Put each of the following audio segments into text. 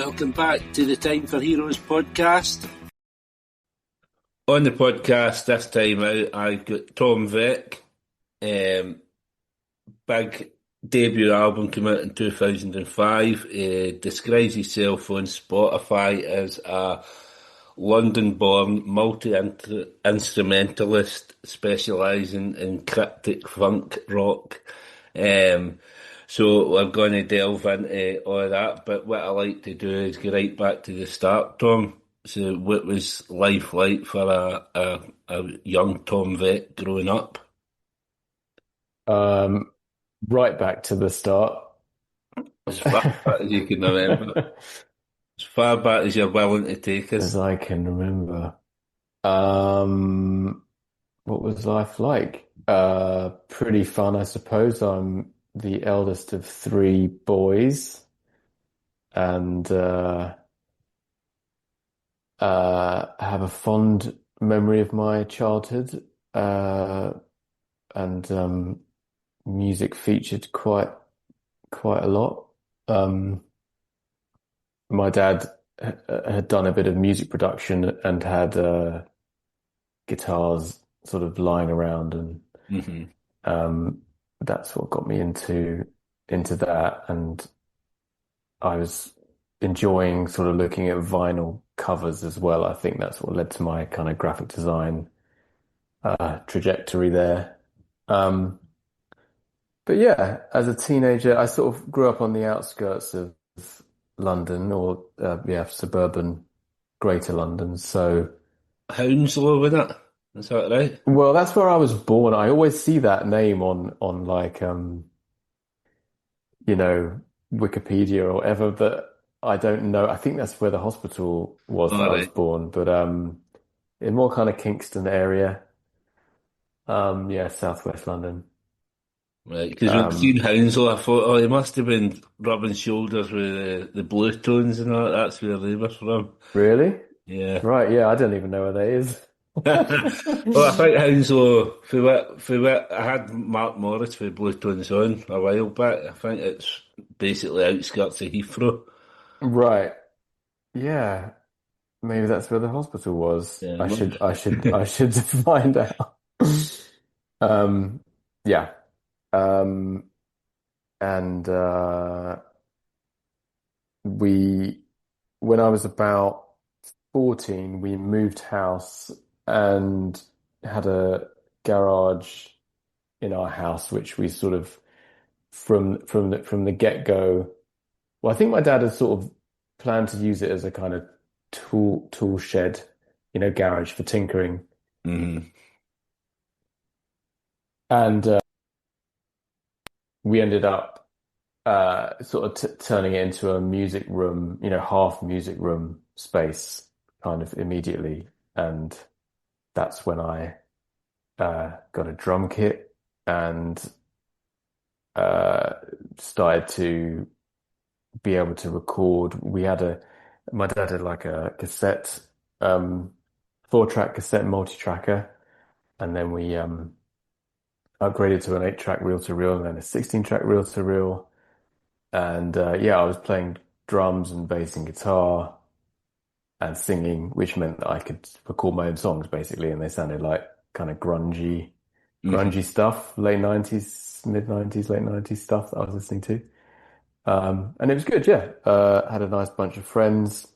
welcome back to the Time for Heroes podcast. On the podcast this time out, I got Tom Vek. Big debut album came out in 2005. Describes himself on Spotify as a London-born multi-instrumentalist specialising in cryptic funk rock. So we're going to delve into all that, but what I like to do is go right back to the start, Tom. So what was life like for a young Tom Vek growing up? Right back to the start. As far back as you can remember. As far back as you're willing to take us. As I can remember. What was life like? Pretty fun, I suppose. I'm the eldest of three boys, and I have a fond memory of my childhood, and music featured quite a lot. My dad had done a bit of music production and had guitars sort of lying around, and that's what got me into that. And I was enjoying sort of looking at vinyl covers as well. I think that's what led to my kind of graphic design trajectory there. But yeah, as a teenager, I sort of grew up on the outskirts of London, or suburban Greater London. So, Hounslow, wasn't it? Is that right? well, that's where I was born. I always see that name on like Wikipedia or whatever, but I don't know. I think that's where the hospital was that I was born, but in more kind of Kingston area. Southwest London. Right, because when I seen Hounslow, I thought, oh, he must have been rubbing shoulders with the Blue Tones and all that. That's where they were from. Really? Yeah. Right, yeah, I don't even know where that is. Well, I think Hounslow, for what I had Mark Morris for Blue Tones on a while back. I think it's basically outskirts of Heathrow. Right. Yeah. Maybe that's where the hospital was. Yeah, I should find out. Um, yeah. Um, and we, when I was about 14, we moved house and had a garage in our house, which we sort of from the get-go. Well, I think my dad had sort of planned to use it as a kind of tool shed, garage for tinkering. hmm And we ended up sort of turning it into a music room, half music room space kind of immediately. And that's when I got a drum kit and started to be able to record. My dad had like a cassette, 4-track cassette multi-tracker, and then we upgraded to an 8-track reel-to-reel and then a 16-track reel-to-reel. And I was playing drums and bass and guitar and singing, which meant that I could record my own songs basically, and they sounded like kind of grungy stuff, late 90s, mid 90s, late 90s stuff that I was listening to. And it was good, yeah. Had a nice bunch of friends,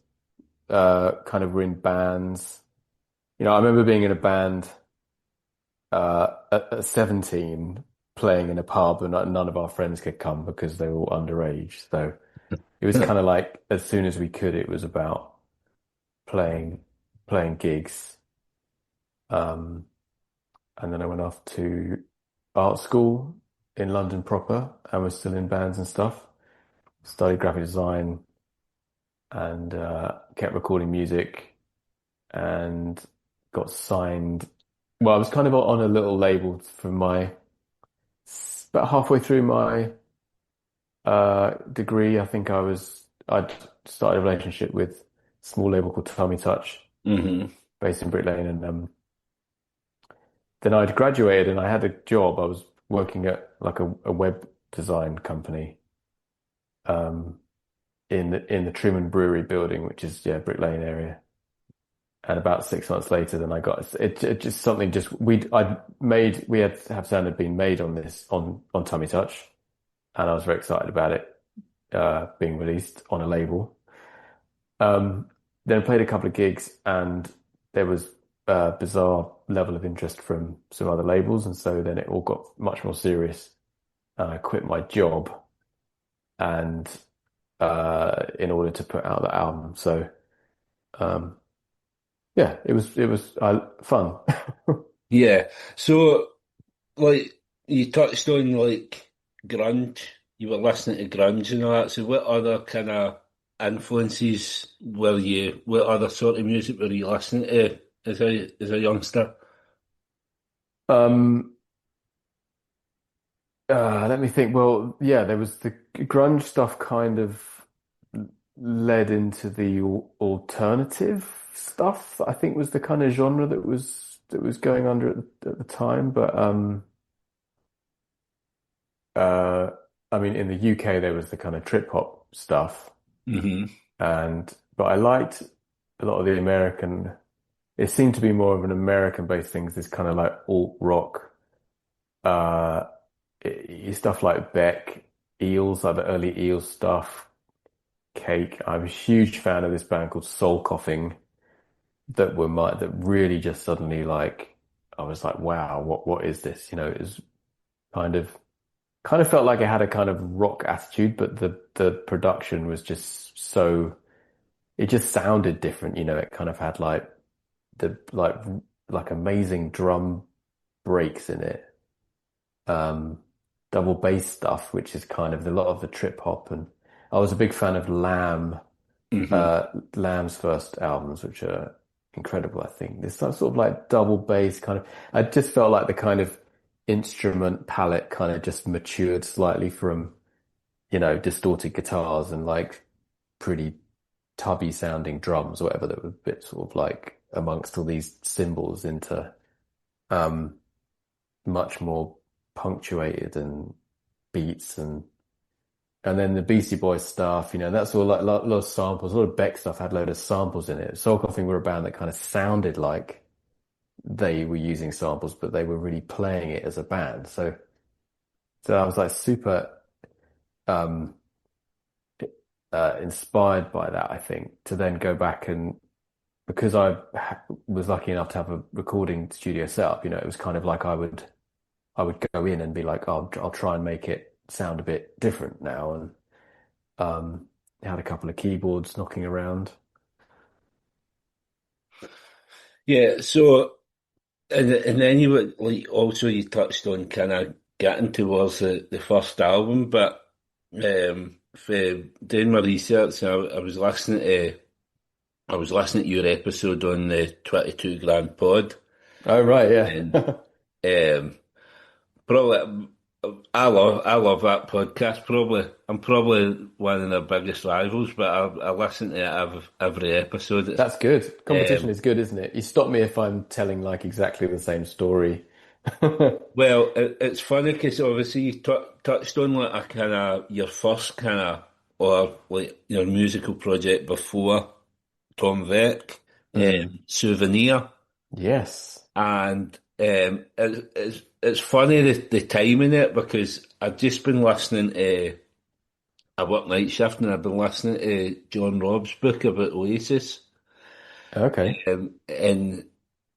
kind of were in bands. I remember being in a band at 17, playing in a pub, and none of our friends could come because they were all underage. So it was kind of like as soon as we could, it was about playing gigs. And then I went off to art school in London proper and was still in bands and stuff. Studied graphic design and kept recording music and got signed. Well, I was kind of on a little label from about halfway through my degree. I think I'd started a relationship with a small label called Tummy Touch, based in Brick Lane, and then I'd graduated and I had a job. I was working at like a web design company. in the Truman Brewery building, which is Brick Lane area. And about 6 months later, then I got it just something just we had have sound had been made on this on Tummy Touch, and I was very excited about it being released on a label. Um, then I played a couple of gigs, and there was a bizarre level of interest from some other labels, and so then it all got much more serious. And I quit my job, and in order to put out the album, so um, yeah, it was fun. Yeah. So, like, you touched on like grunge. You were listening to grunge and all that. So, what other kind of influences were you? What other sort of music were you listening to as a youngster? Um, Let me think. Well, yeah, there was the grunge stuff kind of led into the alternative stuff, I think was the kind of genre that was going under at the time. But uh, I mean, in the UK there was the kind of trip hop stuff, Hmm. and but I liked a lot of the American. It seemed to be more of an American-based things, this kind of like alt rock, uh, stuff like Beck, Eels, like the early Eels stuff, Cake. I'm a huge fan of this band called Soul Coughing that really just suddenly like I was like, wow, what is this? It was kind of kind of felt like it had a kind of rock attitude, but the production was just so it just sounded different. It kind of had like the like amazing drum breaks in it, um, double bass stuff, which is kind of a lot of the trip hop. And I was a big fan of Hmm. Lamb's first albums, which are incredible. I think this sort of like double bass kind of. I just felt like the kind of instrument palette kind of just matured slightly from distorted guitars and like pretty tubby sounding drums or whatever that were a bit sort of like amongst all these cymbals into um much more punctuated and beats and then the Beastie Boys stuff, that's all like a lot of samples. A lot of Beck stuff had a load of samples in it. Soul Coughing were a band that kind of sounded like they were using samples, but they were really playing it as a band. So I was like super um inspired by that, I think, to then go back and because was lucky enough to have a recording studio set up, it was kind of like I would go in and be like, oh, I'll try and make it sound a bit different now, and had a couple of keyboards knocking around. Yeah. So, and then you would like also you touched on kind of getting towards the first album, but for doing my research, I was listening to your episode on the 22 Grand Pod, Oh, right, and yeah. um, probably I love that podcast. I'm probably one of their biggest rivals, but I listen to it every episode. That's good. Competition Um, is good, isn't it? You stop me if I'm telling like exactly the same story. well, it's funny because obviously you touched on like a kind of your first kind of or like your musical project before Tom Vek, Mm. Souvenir. Yes. And it's funny the timing it because I've just been listening to I work night shift and I've been listening to John Robb's book about Oasis, Okay. and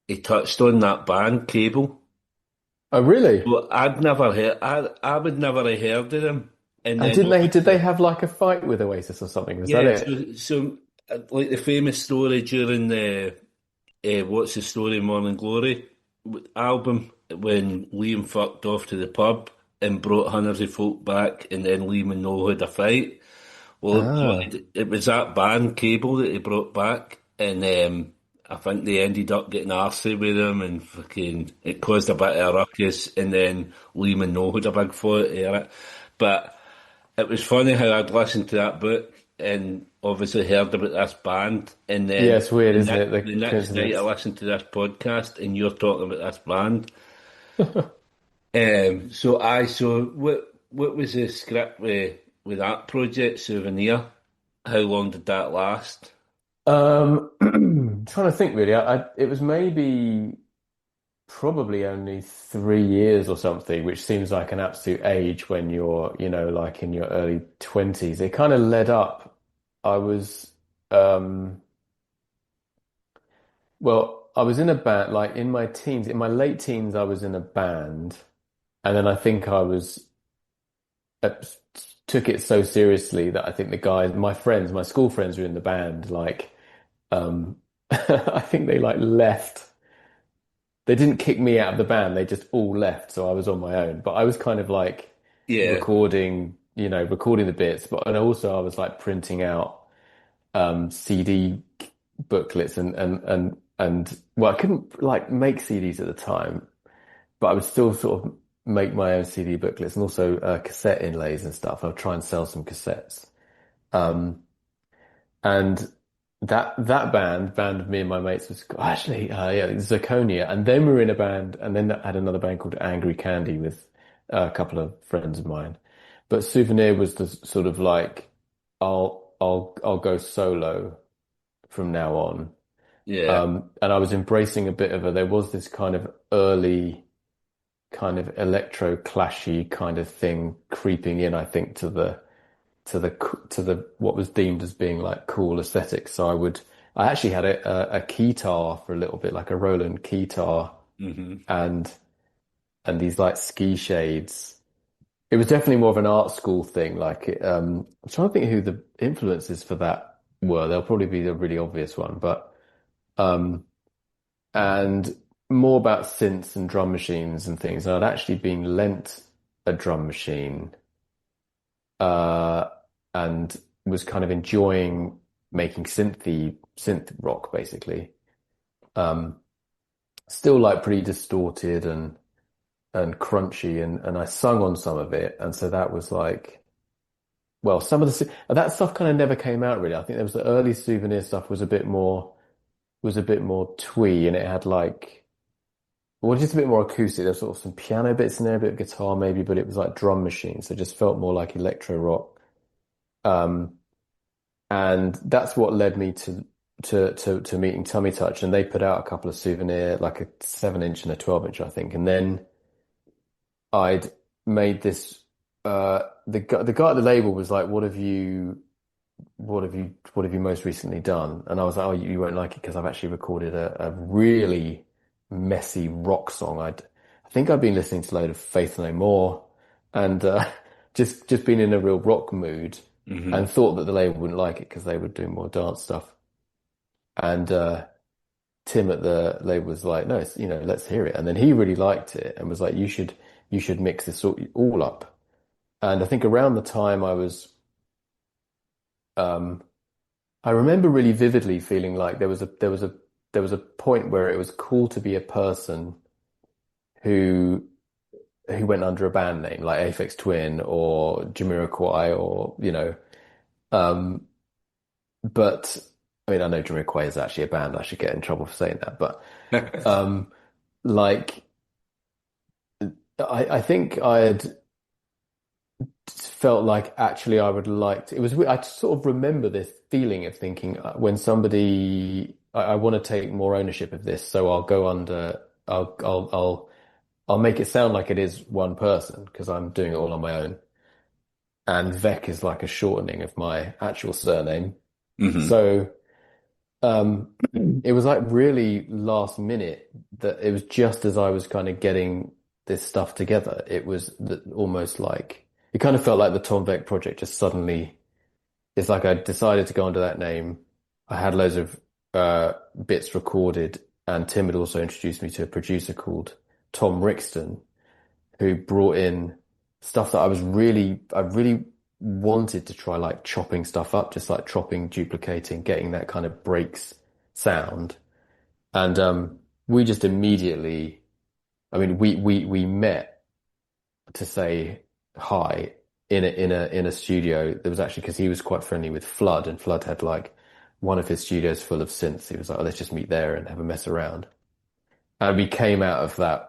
he touched on that band Cable. Oh, really? Well, I would never have heard of them, and And then did they obviously have like a fight with Oasis or something? Was that yeah. it? So like the famous story during the What's the Story Morning Glory album when Liam fucked off to the pub and brought hundreds of folk back, and then Liam and Noel had a fight. Well, Ah. it was that band Cable that he brought back, and I think they ended up getting arsey with him, and fucking it caused a bit of a ruckus, and then Liam and Noel had a big fight over it. But it was funny how I'd listened to that book and obviously heard about this band, and Yeah, then it's weird, the isn't next, it? The the next night I coincidence. listened to this podcast, and you're talking about this band. So what was the script with that project, Souvenir? How long did that last? Trying to think really. It was maybe probably only 3 years or something, which seems like an absolute age when you're, like in your early 20s. It kind of led up. I was, um, well, I was in a band, like in my teens, in my late teens, I was in a band. And then I think I was, uh, took it so seriously that I think the guys, my friends, my school friends were in the band, like, I think they like left. They didn't kick me out of the band. They just all left. So I was on my own. But I was kind of like Yeah, recording the bits. But and also I was like printing out CD booklets and well, I couldn't like make CDs at the time, but I would still sort of make my own CD booklets and also cassette inlays and stuff. I'd try and sell some cassettes. Um, And that band of me and my mates was actually yeah, Zirconia, and then we were in a band, and then that had another band called Angry Candy with a couple of friends of mine. But Souvenir was the sort of like I'll go solo from now on. yeah. And I was embracing a bit of there was this kind of early kind of electro clashy kind of thing creeping in, I think, to the what was deemed as being like cool aesthetics. So I actually had a keytar for a little bit, like a Roland keytar, Hmm. and these like ski shades. It was definitely more of an art school thing. I'm trying to think who the influences for that were. They'll probably be the really obvious one, but um, and more about synths and drum machines and things. And I'd actually been lent a drum machine uh, and was kind of enjoying making synth rock basically. Um, Still like pretty distorted and crunchy, and I sung on some of it, and so that was like, well, some of that stuff kind of never came out really. I think there was the early Souvenir stuff was a bit more twee, and it had like, well, just a bit more acoustic. There's sort of some piano bits in there, a bit of guitar maybe, but it was like drum machines, so it just felt more like electro rock. Um, And that's what led me to meeting Tummy Touch, and they put out a couple of Souvenir, like a 7 inch and a 12 inch, I think. And then I'd made this. The guy at the label was like, what have you most recently done?" And I was like, "Oh, you won't like it because I've actually recorded a really messy rock song. I think I'd been listening to a load of Faith No More, and just been in a real rock mood." Hmm. And thought that the label wouldn't like it because they would do more dance stuff. And Tim at the label was like, "No, let's hear it." And then he really liked it and was like, "You should mix this all up." And I think around the time um, I remember really vividly feeling like there was a point where it was cool to be a person who went under a band name like Aphex Twin or Jamiroquai or um, but I mean, I know Jamiroquai is actually a band. I should get in trouble for saying that, but um, like I think I had felt like actually I would like to, it was I sort of remember this feeling of thinking when somebody I want to take more ownership of this, so I'll go under I'll make it sound like it is one person because I'm doing it all on my own, and Vek is like a shortening of my actual surname, Hmm. so. It was like really last minute that it was just as I was kind of getting this stuff together. It was almost like it kind of felt like the Tom Vek project just suddenly. It's like I decided to go under that name. I had loads of bits recorded, and Tim had also introduced me to a producer called Tom Rixton, who brought in stuff that I really wanted to try, like chopping stuff up, just like chopping, duplicating, getting that kind of breaks sound. And we just immediately, I mean, we met to say hi in a studio. There was actually because he was quite friendly with Flood, and Flood had like one of his studios full of synths. He was like, "Oh, let's just meet there and have a mess around." And we came out of that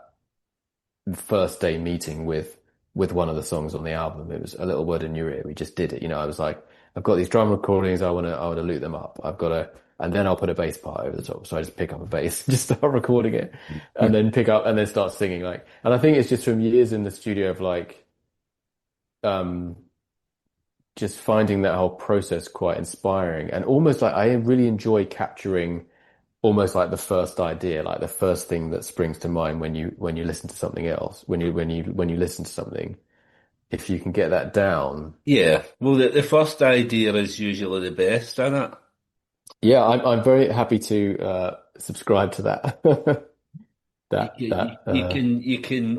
first day meeting with one of the songs on the album. It was A Little Word in Your Ear. We just did it. I was like, I've got these drum recordings. I want to loop them up. And then I'll put a bass part over the top. So I just pick up a bass, just start recording it, and then pick up and then start singing. Like, and I think it's just from years in the studio of like, um, just finding that whole process quite inspiring, and almost like I really enjoy capturing almost like the first idea, like the first thing that springs to mind when you listen to something else, when you listen to something. If you can get that down, Yeah, well, the first idea is usually the best, isn't it? yeah, I'm very happy to subscribe to that. You that can you, that you can you can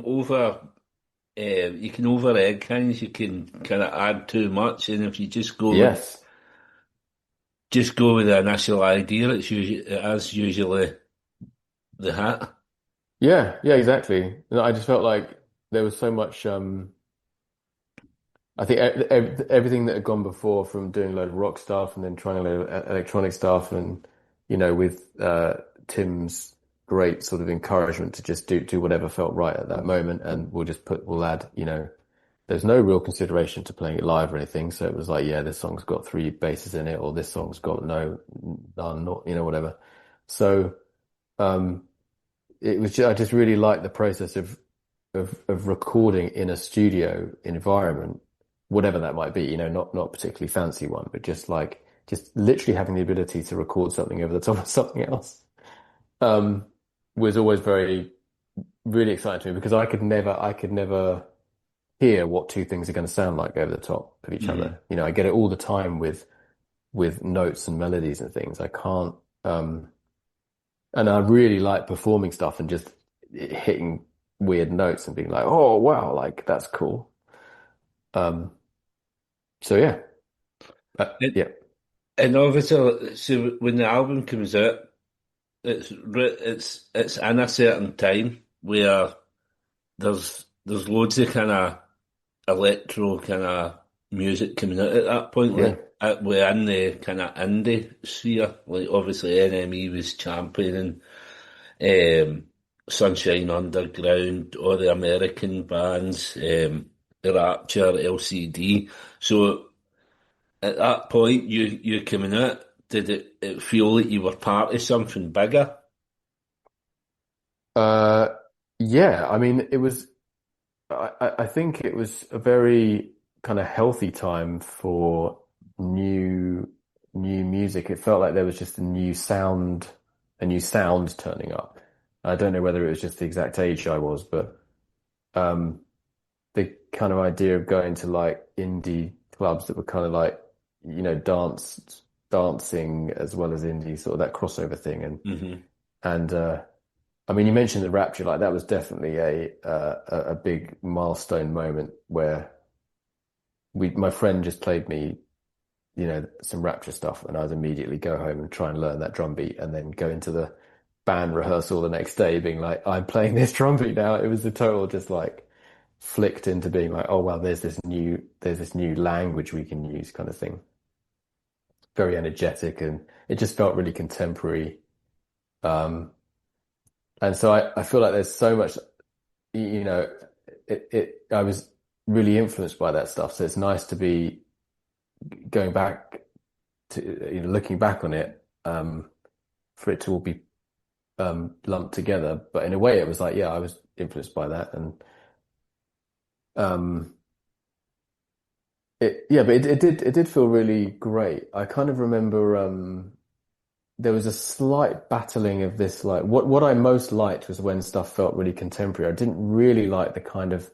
you can over egg things. You can kind of add too much, and if you yes, just go with the initial idea, it is usually the hat. yeah, exactly. And I just felt like there was so much. I think everything that had gone before, from doing a load of rock stuff and then trying a load of electronic stuff, and with Tim's great sort of encouragement to just do whatever felt right at that moment, and we'll add, there's no real consideration to playing it live or anything. So it was like, yeah, this song's got three basses in it, or this song's got none, not, whatever. So it was I just really liked the process of recording in a studio environment, whatever that might be, not a particularly fancy one, but just literally having the ability to record something over the top of something else, um, was always really exciting to me, because I could never hear what two things are going to sound like over the top of each Hmm. other. I get it all the time with notes and melodies and things. I can't, and I really like performing stuff and just hitting weird notes and being like, oh wow, like that's cool. Um, so yeah, And, yeah, and obviously, so when the album comes out, it's in a certain time where there's loads of kind of electro kind of music coming out at that point. yeah. Like we're in the kind of indie sphere. Like obviously NME was championing um, Sunshine Underground, all the American bands, Rapture, LCD. So at that point, you coming out, did it feel like you were part of something bigger? Uh, yeah, I mean, I think it was a very kind of healthy time for new, new music. It felt like there was just a new sound turning up. I don't know whether it was just the exact age I was, but, um, the kind of idea of going to like indie clubs that were kind of like, dancing as well as indie, sort of that crossover thing. And, Hmm. and, I mean, you mentioned the Rapture, like that was definitely a big milestone moment where my friend just played me, some Rapture stuff, and I'd immediately go home and try and learn that drum beat, and then go into the band rehearsal the next day being like, I'm playing this drum beat now. It was the total just like flicked into being like, oh well, there's this new language we can use, kind of thing. Very energetic, and it just felt really contemporary. Um, and so I feel like there's so much, you know, I was really influenced by that stuff. So it's nice to be going back to, looking back on it, for it to all be, lumped together. But in a way, it was like, yeah, I was influenced by that, and, um, yeah, but it did feel really great. I kind of remember, there was a slight battling of this, like what I most liked was when stuff felt really contemporary. I didn't really like the kind of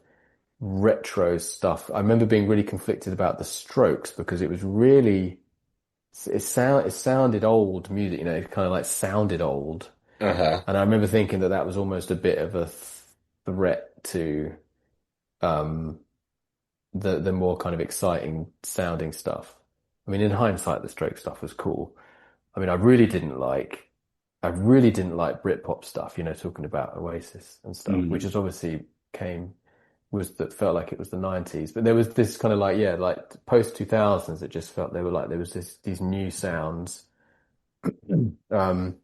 retro stuff. I remember being really conflicted about the Strokes, because it was really, it sounded old music, it kind of like sounded old. Uh-huh. And I remember thinking that that was almost a bit of a threat to, um the more kind of exciting sounding stuff. I mean, in hindsight, the Strokes stuff was cool. I mean, I really didn't like Britpop stuff, talking about Oasis and stuff, which Mm. is obviously came was that felt like it was the 90s. But there was this kind of like, yeah, like post 2000s, it just felt there was these new sounds. Um,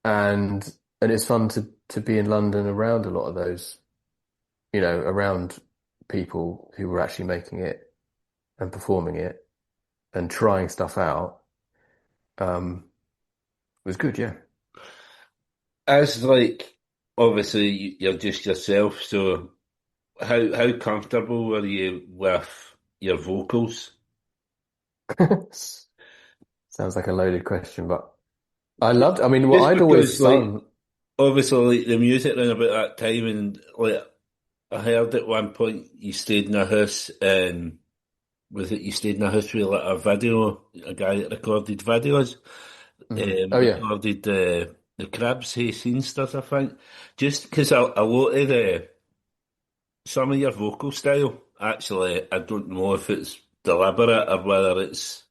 and it's fun to be in London around a lot of those, around people who were actually making it and performing it. and trying stuff out um, was good. Yeah. As like, obviously you're just yourself, so how comfortable were you with your vocals? Sounds like a loaded question, but I loved. I mean, well, Just I'd always because like sung. obviously like the music around about that time, and like I heard at one point you stayed in a house, and was it you stayed in a house with like a video, a guy that recorded videos, Oh yeah. recorded the Crabs Hay scene stuff, I think. Just because a lot of the some of your vocal style, actually, I don't know if it's deliberate or whether it's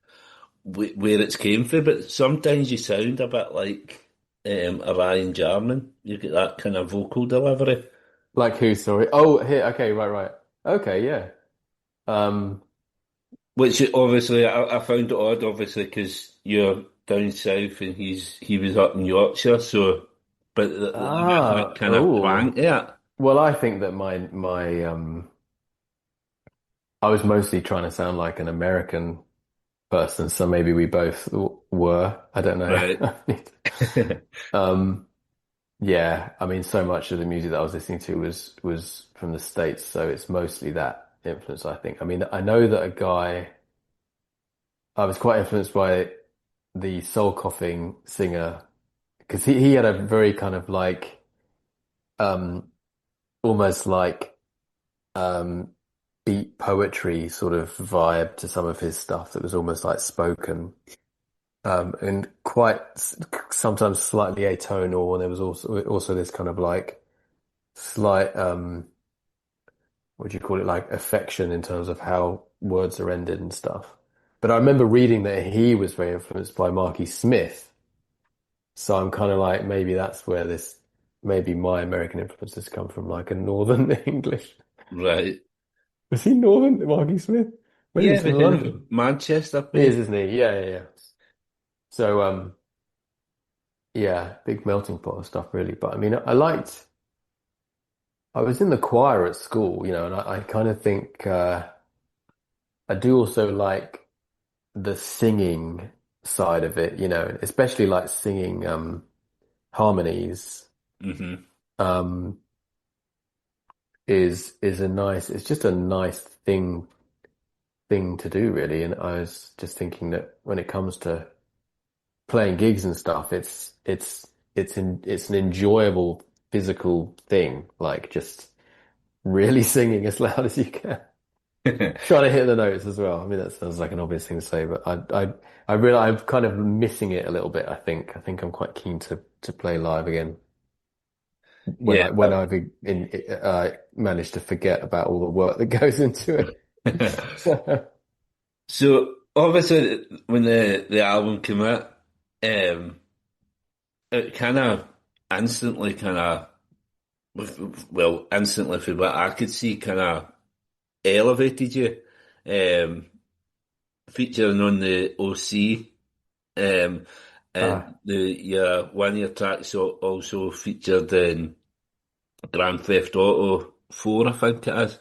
where it's came from, but sometimes you sound a bit like a Ryan Jarman. You get that kind of vocal delivery. Like who? Sorry. Oh, here. Okay. Right. Right. Okay. Yeah. Um. Which obviously I found it odd, obviously, because you're down south and he was up in Yorkshire, so but there is that kind of twang Oh. to it. Well, I think that my I was mostly trying to sound like an American person, so maybe we both were. I don't Right. know. Um. Yeah. I mean, so much of the music that I was listening to was from the States, so it's mostly that influence, I think. I mean, I know that a guy. I was quite influenced by the soul coughing singer because he had a very kind of like um almost like um beat poetry sort of vibe to some of his stuff that was almost like spoken and quite sometimes slightly atonal, and there was also this kind of like slight what do you call it, like affection in terms of how words are ended and stuff. But I remember reading that he was very influenced by Marky Smith. So I'm kind of like, maybe that's where maybe my American influences come from, like a Northern English. Right. Was he Northern, Marky Smith? Maybe Yeah, he's but from London. Manchester He is, based. isn't he? Yeah, yeah, yeah. So, yeah, big melting pot of stuff, really. But I mean, I was in the choir at school, and I kind of think, I do also like the singing side of it, especially like singing, harmonies. Hmm. Um, is it's just a nice thing to do, really. And I was just thinking that when it comes to playing gigs and stuff, it's an enjoyable physical thing, like just really singing as loud as you can. Trying to hit the notes as well. I mean, that sounds like an obvious thing to say, but I really, I'm kind of missing it a little bit, I think. I think I'm quite keen to play live again when Yeah. I've managed to forget about all the work that goes into it. So obviously when the album came out, um, it kind of instantly kind of well instantly from what I could see kind of elevated you, um, featuring on the OC, Uh, and your one of your tracks also featured in Grand Theft Auto 4, I think it is.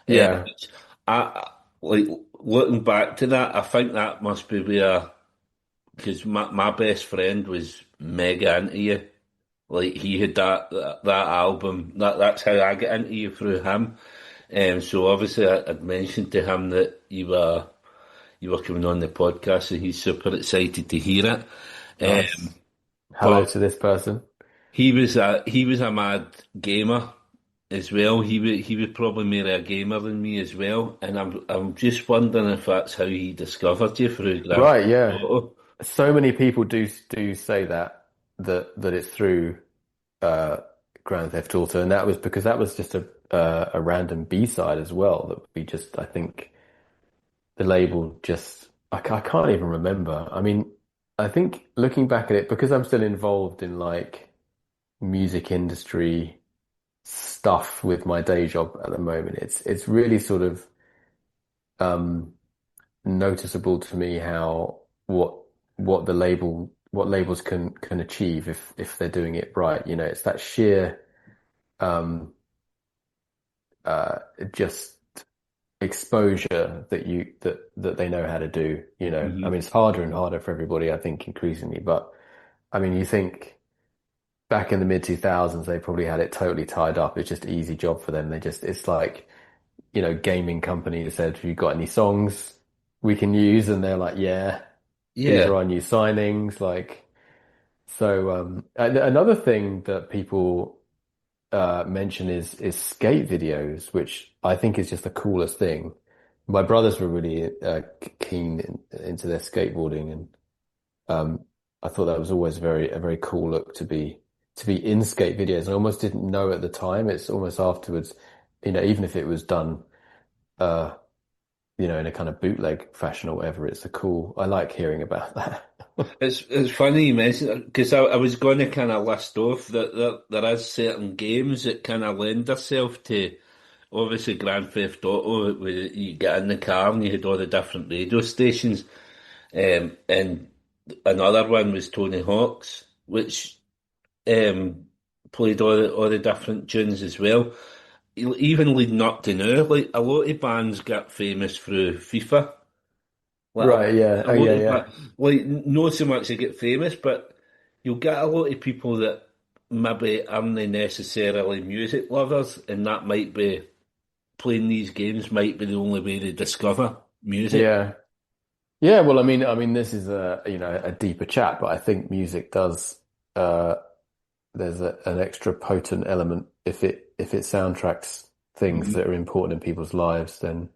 yeah. Which like looking back to that, I think that must be where, because my best friend was mega into you. Like he had that album. That's how I get into you through him. So obviously I'd mentioned to him that you were coming on the podcast, so he's super excited to hear it. Nice. Hello But to this person. he was a mad gamer as well. He was probably more a gamer than me as well, and I'm just wondering if that's how he discovered you through Grand Right, Theft yeah. Auto. So many people do say that it's through uh Grand Theft Auto, and that was because that was just a random B-side as well that we just, I think the label just, I can't even remember. I mean, I think looking back at it, because I'm still involved in like music industry stuff with my day job at the moment, it's really sort of um noticeable to me how what labels can achieve if they're doing it right. It's that sheer um just exposure that they know how to do, you know. I Hmm. mean, it's harder and harder for everybody, I think, increasingly. But I mean, you think back in the mid 2000s, they probably had it totally tied up. It's just an easy job for them. It's like, you know, gaming company that said, "Have you got any songs we can use?" And they're like, "Yeah, these are Yeah, our new signings." Like, so another thing that people mention is skate videos, which I think is just the coolest thing. My brothers were really keen into their skateboarding, and I thought that was always a very cool look to be in skate videos. I almost didn't know at the time. It's almost afterwards, you know, even if it was done, uh, you know, in a kind of bootleg fashion or whatever. It's a cool. I like hearing about that. it's funny you mentioned because I was going to kind of list off that there is certain games that kind of lend themselves to obviously Grand Theft Auto, where you get in the car and you had all the different radio stations. And another one was Tony Hawk's, which um, played all the different tunes as well. Even leading up to now, like a lot of bands got famous through FIFA. Like Right. Yeah. a Oh, lot yeah. of Yeah. like not so much to get famous, but you'll get a lot of people that maybe aren't necessarily music lovers, and that might be playing these games might be the only way to discover music. Yeah. Yeah. Well, I mean, this is a, you know, a deeper chat, but I think music does, uh, there's an extra potent element if it soundtracks things Hmm. that are important in people's lives, then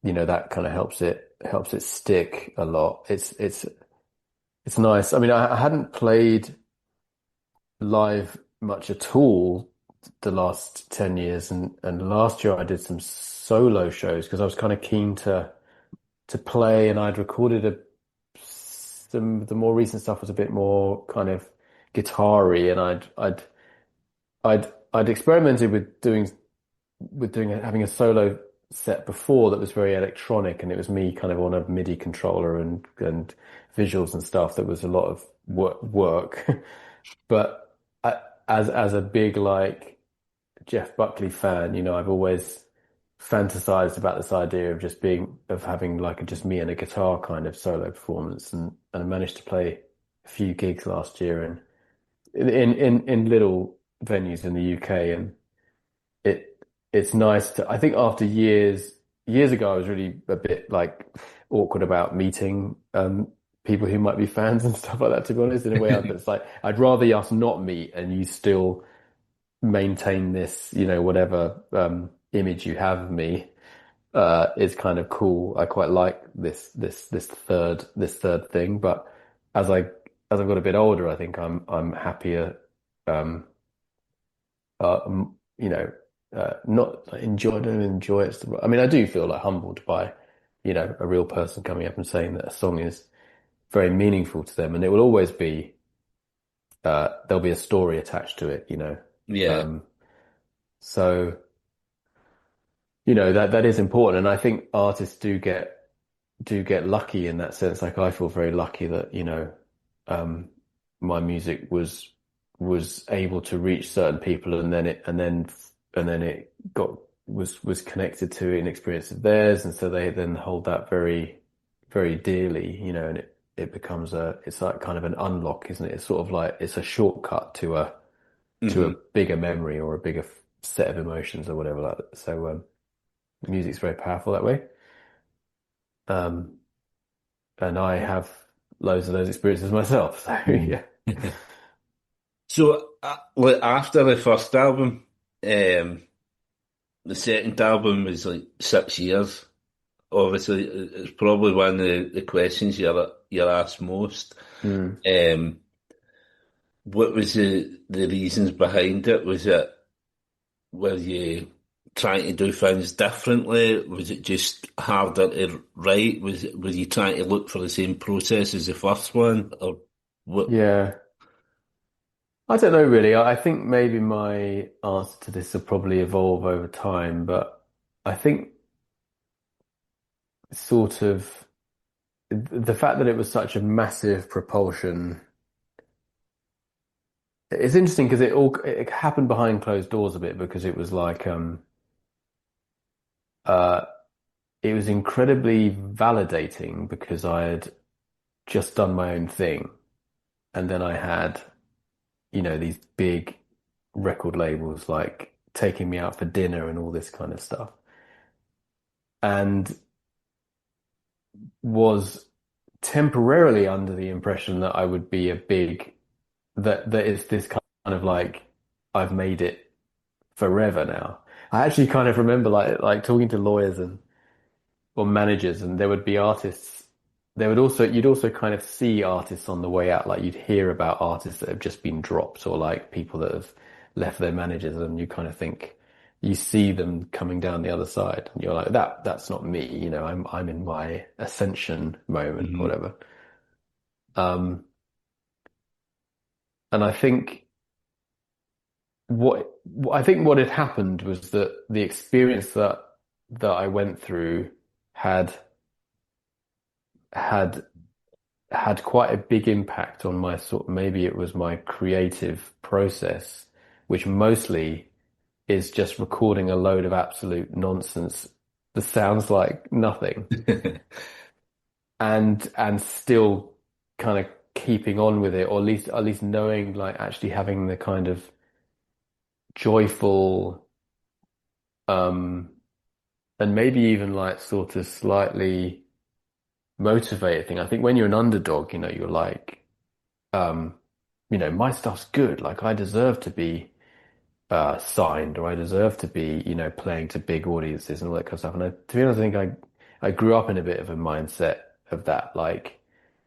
you know, that kind of helps it stick a lot. It's nice. I mean, I hadn't played live much at all the last 10 years, and last year I did some solo shows because I was kind of keen to play, and I'd recorded some the more recent stuff was a bit more kind of guitar-y, and I'd experimented with doing having a solo set before that was very electronic, and it was me kind of on a MIDI controller and visuals and stuff that was a lot of work. But as a big like Jeff Buckley fan, you know, I've always fantasized about this idea of just being of having like just me and a guitar kind of solo performance, and I managed to play a few gigs last year and in little venues in the UK, and it it's nice to I think after years ago I was really a bit like awkward about meeting people who might be fans and stuff like that, to be honest, in a way. It's like I'd rather us not meet and you still maintain this, you know, whatever image you have of me is kind of cool. I quite like this third thing, but as I as I've got a bit older, I think I'm happier um you know, not enjoy, I don't enjoy it. I mean, I do feel like humbled by, you know, a real person coming up and saying that a song is very meaningful to them, and it will always be, there'll be a story attached to it, you know. Yeah. Um, so, you know, that is important, and I think artists do get lucky in that sense. Like I feel very lucky that, you know, um, my music was able to reach certain people, and then it got was connected to an experience of theirs, and so they then hold that very dearly, you know, and it becomes it's like kind of an unlock, isn't it? It's sort of like it's a shortcut to a Hmm. bigger memory or a bigger set of emotions or whatever like that. So music's very powerful that way. Um, and I have loads of those experiences myself. So Mm. yeah. So, like after the first album, um, the second album was like 6 years. Obviously, it's probably one of the questions you're asked most. Mm. Um, what was the reasons behind it? Was it were you trying to do things differently? Was it just harder to write? Were you trying to look for the same process as the first one, or what? Yeah. I don't know really. I think maybe my answer to this will probably evolve over time, but I think sort of the fact that it was such a massive propulsion. It's interesting because it happened behind closed doors a bit because it was like uh, it was incredibly validating because I had just done my own thing. And then I had, these big record labels like taking me out for dinner and all this kind of stuff. And was temporarily under the impression that I would be that it's this kind of like, I've made it forever now. I actually kind of remember like talking to lawyers and or managers, and there would be artists. You'd also kind of see artists on the way out. Like you'd hear about artists that have just been dropped, or like people that have left their managers, and you kind of think you see them coming down the other side, and you're like, that's not me. I'm in my ascension moment, or Hmm. whatever. Um, and I think what had happened was that the experience that I went through had had had quite a big impact on my maybe it was my creative process, which mostly is just recording a load of absolute nonsense that sounds like nothing and still kind of keeping on with it, or at least knowing, like actually having the kind of joyful um and maybe even like sort of slightly motivated thing. I think when you're an underdog, you're like, um, my stuff's good. Like I deserve to be signed, or I deserve to be, playing to big audiences and all that kind of stuff. And to be honest, I think I grew up in a bit of a mindset of that, like,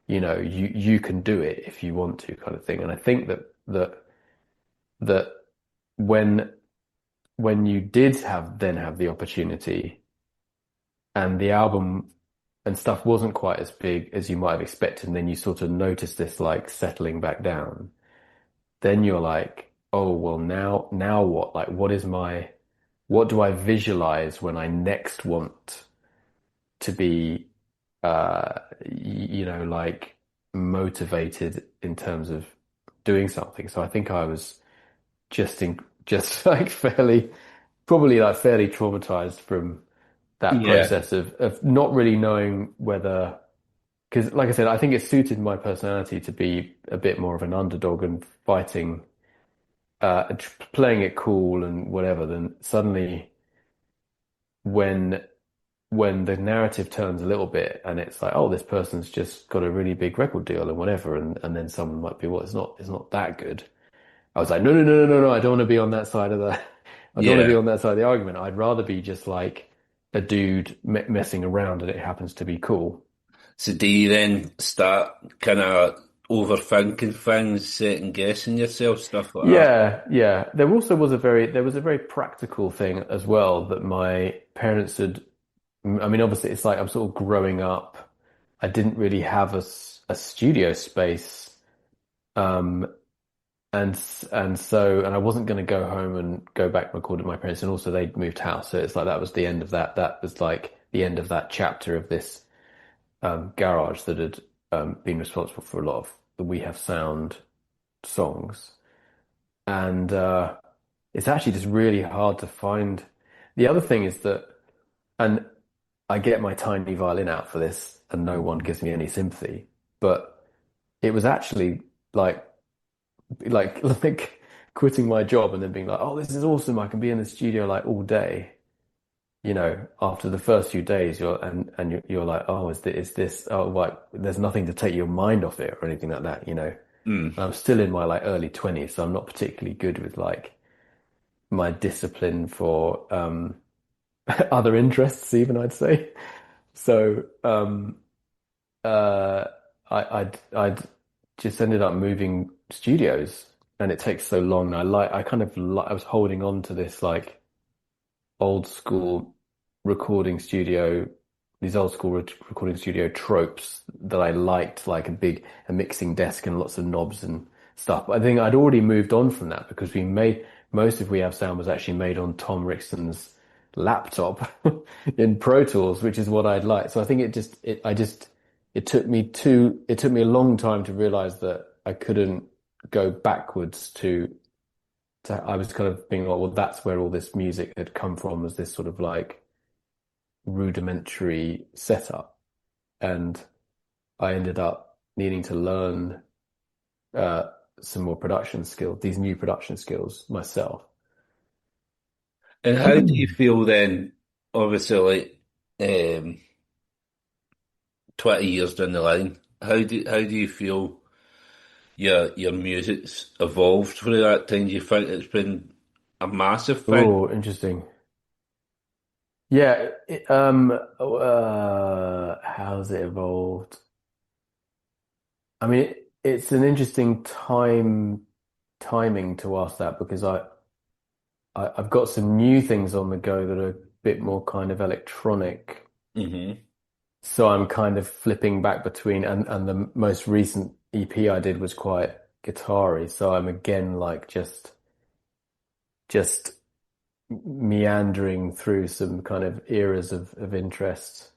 you can do it if you want to, kind of thing. And I think that when you did have the opportunity, and the album and stuff wasn't quite as big as you might have expected, and then you sort of notice this like settling back down, then you're like, oh, well, now what? Like, what do I visualize when I next want to be, like motivated in terms of doing something? So I think I was just like probably like fairly traumatized from that Yeah. process of not really knowing whether, because like I said, I think it suited my personality to be a bit more of an underdog and fighting, playing it cool and whatever. Then suddenly, when the narrative turns a little bit and it's like, oh, this person's just got a really big record deal and whatever, and then someone might be, well, it's not that good. I was like, no, no, no, no, no, no, I don't want to be on that side of the, I don't want to be Yeah. on that side of the argument. I'd rather be just like a dude messing around and it happens to be cool. So do you then start kind of overthinking things, second guessing yourself, stuff like that? Yeah, yeah. There was a very practical thing as well that my parents had. I mean, obviously, it's like I'm sort of growing up. I didn't really have a studio space, um, and I wasn't going to go home and go back and record at my parents, and also they'd moved house, so it's like that was the end of that. That was like the end of that chapter of this garage that had been responsible for a lot of the We Have Sound songs. And it's actually just really hard to find. The other thing is that, and I get my tiny violin out for this, and no one gives me any sympathy, but it was actually like like quitting my job and then being like, oh, this is awesome. I can be in the studio like all day. After the first few days, you're like, oh, is this, oh, like, there's nothing to take your mind off it or anything like that. Mm. And I'm still in my like early 20s, so I'm not particularly good with like my discipline for other interests, even, I'd say. So uh, I'd just ended up moving studios, and it takes so long. I was holding on to this like old school recording studio, these old school recording studio tropes that I liked, like a mixing desk and lots of knobs and stuff. But I think I'd already moved on from that because most of We Have Sound was actually made on Tom Rixon's laptop in Pro Tools, which is what I'd like. So I think it took me a long time to realize that I couldn't go backwards I was kind of being like, well, that's where all this music had come from, was this sort of like rudimentary setup, and I ended up needing to learn uh, some more production skills, these new production skills myself. And how do you feel then, obviously, like 20 years down the line, how do you feel your music's evolved through that time? Do you think it's been a massive thing? Oh, interesting. Yeah, how's it evolved? I mean, it's an interesting timing to ask that because I've got some new things on the go that are a bit more kind of electronic. Hmm. So I'm kind of flipping back between, and the most recent EP I did was quite guitar-y. So I'm again like just meandering through some kind of eras of interest.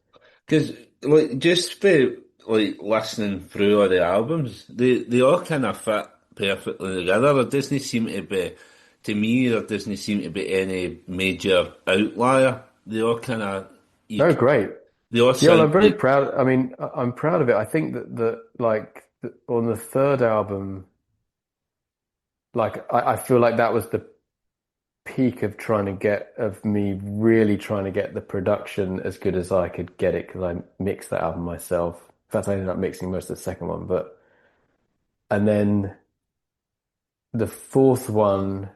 Because like just for like listening through all the albums, they all kind of fit perfectly together. There doesn't seem to be, to me, there doesn't seem to be any major outlier. They all kind of you. No, great. They all Yeah, well, sound I'm very like. proud. I mean, I'm proud of it. I think that on the third album, like I feel like that was the peak of trying to get of me really trying to get the production as good as I could get it because I mixed that album myself. In fact, I ended up mixing most of the second one, but and then the fourth one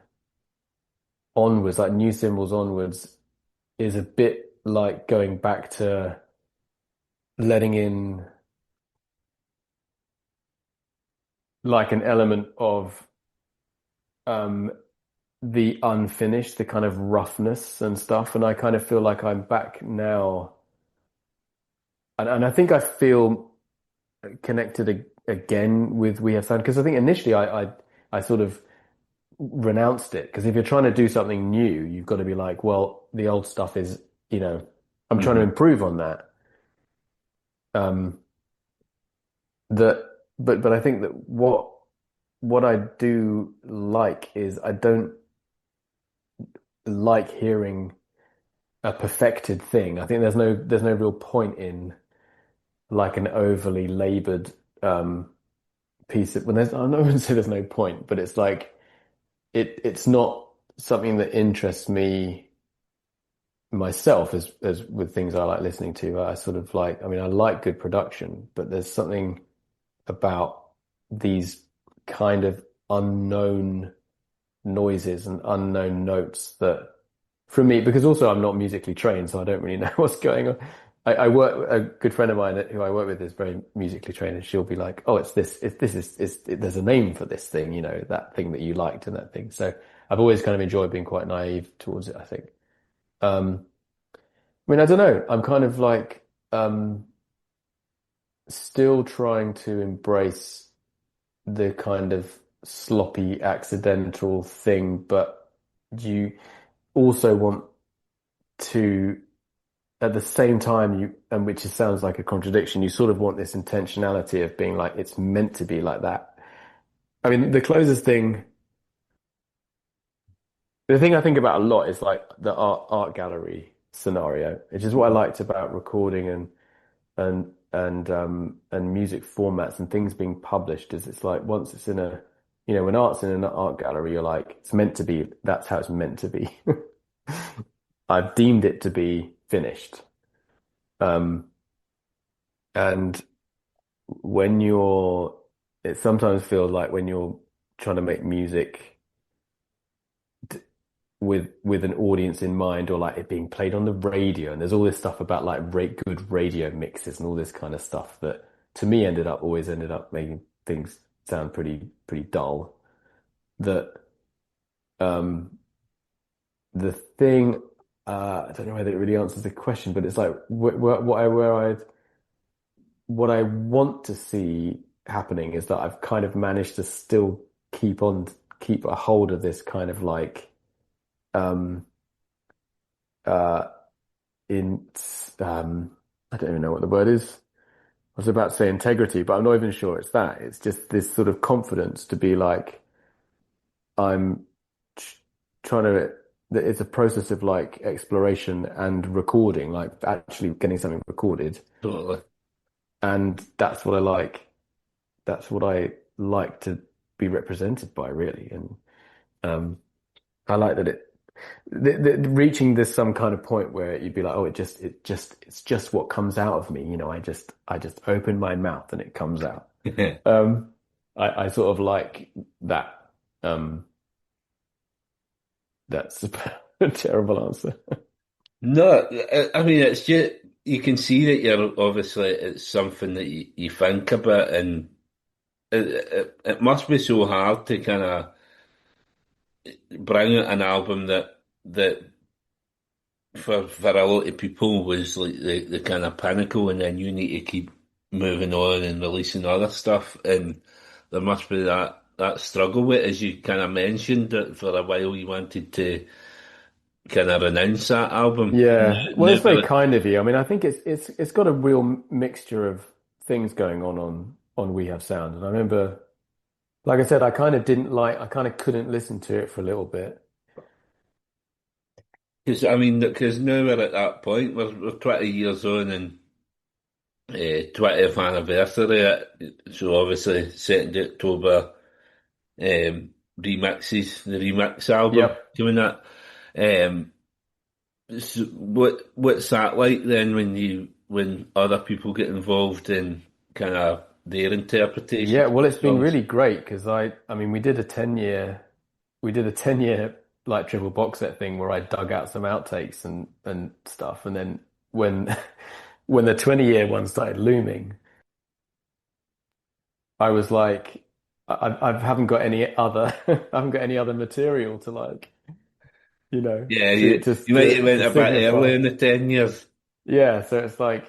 onwards, like New Symbols onwards, is a bit like going back to letting in like an element of um the unfinished, the kind of roughness and stuff. And I kind of feel like I'm back now. And I think I feel connected again with We Have Sound because I think initially I sort of renounced it because if you're trying to do something new, you've got to be like, well, the old stuff is, I'm trying to Mhm. improve on that. Um, that, but I think that what I do like is I don't like hearing a perfected thing. I think there's no real point in like an overly labored piece of when there's I wouldn't say there's no point, but it's like it's not something that interests me myself as with things I like listening to. I sort of like I mean I like good production, but there's something about these kind of unknown noises and unknown notes that for me, because also I'm not musically trained, so I don't really know what's going on. I work, a good friend of mine who I work with is very musically trained, and she'll be like, "Oh, it's this, there's a name for this thing, that thing that you liked and that thing." So I've always kind of enjoyed being quite naive towards it, I think. I mean, I don't know. I'm kind of like still trying to embrace the kind of sloppy, accidental thing, but you also want to at the same time and which sounds like a contradiction, you sort of want this intentionality of being like it's meant to be like that. I mean, the thing I think about a lot is like the art gallery scenario, which is what I liked about recording and music formats and things being published is it's like once it's in when art's in an art gallery, you're like it's meant to be, that's how it's meant to be. I've deemed it to be finished. Um, and when it sometimes feels like when you're trying to make music with an audience in mind or like it being played on the radio, and there's all this stuff about like good radio mixes and all this kind of stuff that to me always ended up making things sound pretty dull. That um the thing I don't know whether it really answers the question, but it's like what I want to see happening is that I've kind of managed to still keep a hold of this kind of like um uh in I don't even know what the word is. I was about to say integrity, but I'm not even sure it's that. It's just this sort of confidence to be like I'm trying to that it's a process of like exploration and recording, like actually getting something recorded. Totally. And that's what I like. That's what I like to be represented by, really. And I like that reaching this some kind of point where you'd be like, oh, it's just what comes out of me. I just open my mouth and it comes out. I sort of like that. That's a terrible answer. No, I mean, it's just, you can see that you're obviously, it's something that you think about, and it must be so hard to kind of bring out an album that for a lot of people was like the kind of pinnacle, and then you need to keep moving on and releasing other stuff, and there must be that struggle with it, as you kind of mentioned that for a while you wanted to kind of renounce that album. Yeah, well, Now, it's very kind of you. I mean, I think it's got a real mixture of things going on We Have Sound, and I remember, like I said, I kind of couldn't listen to it for a little bit. because I mean, because now we're at that point, we're 20 years on, and 20th anniversary. So obviously, 2nd October remixes, the remix album Yep. coming up. Um, so what's that like then when other people get involved in kind of their Yeah, interpretations well, of it's been songs? really great because I mean, we did a 10-year like triple box set thing where I dug out some outtakes and stuff, and then when when the 20-year one started looming, I was like, I haven't got any other, I haven't got any other material to like, Yeah, to you might have went to a bit early signify. in the 10 years. Yeah, so it's like,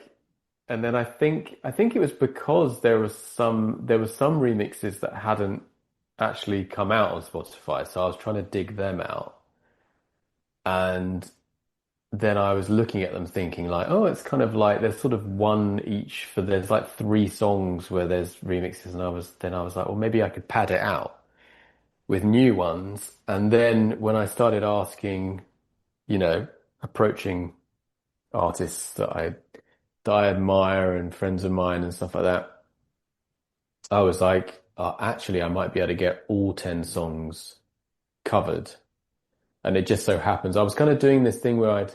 and then I think it was because there was some remixes that hadn't actually come out on Spotify, so I was trying to dig them out, and then I was looking at them thinking like, oh, it's kind of like there's sort of one each for there's like three songs where there's remixes, and I was like, well, maybe I could pad it out with new ones, and then when I started asking, approaching artists that I admire and friends of mine and stuff like that, I was like, actually, I might be able to get all 10 songs covered. And it just so happens, I was kind of doing this thing where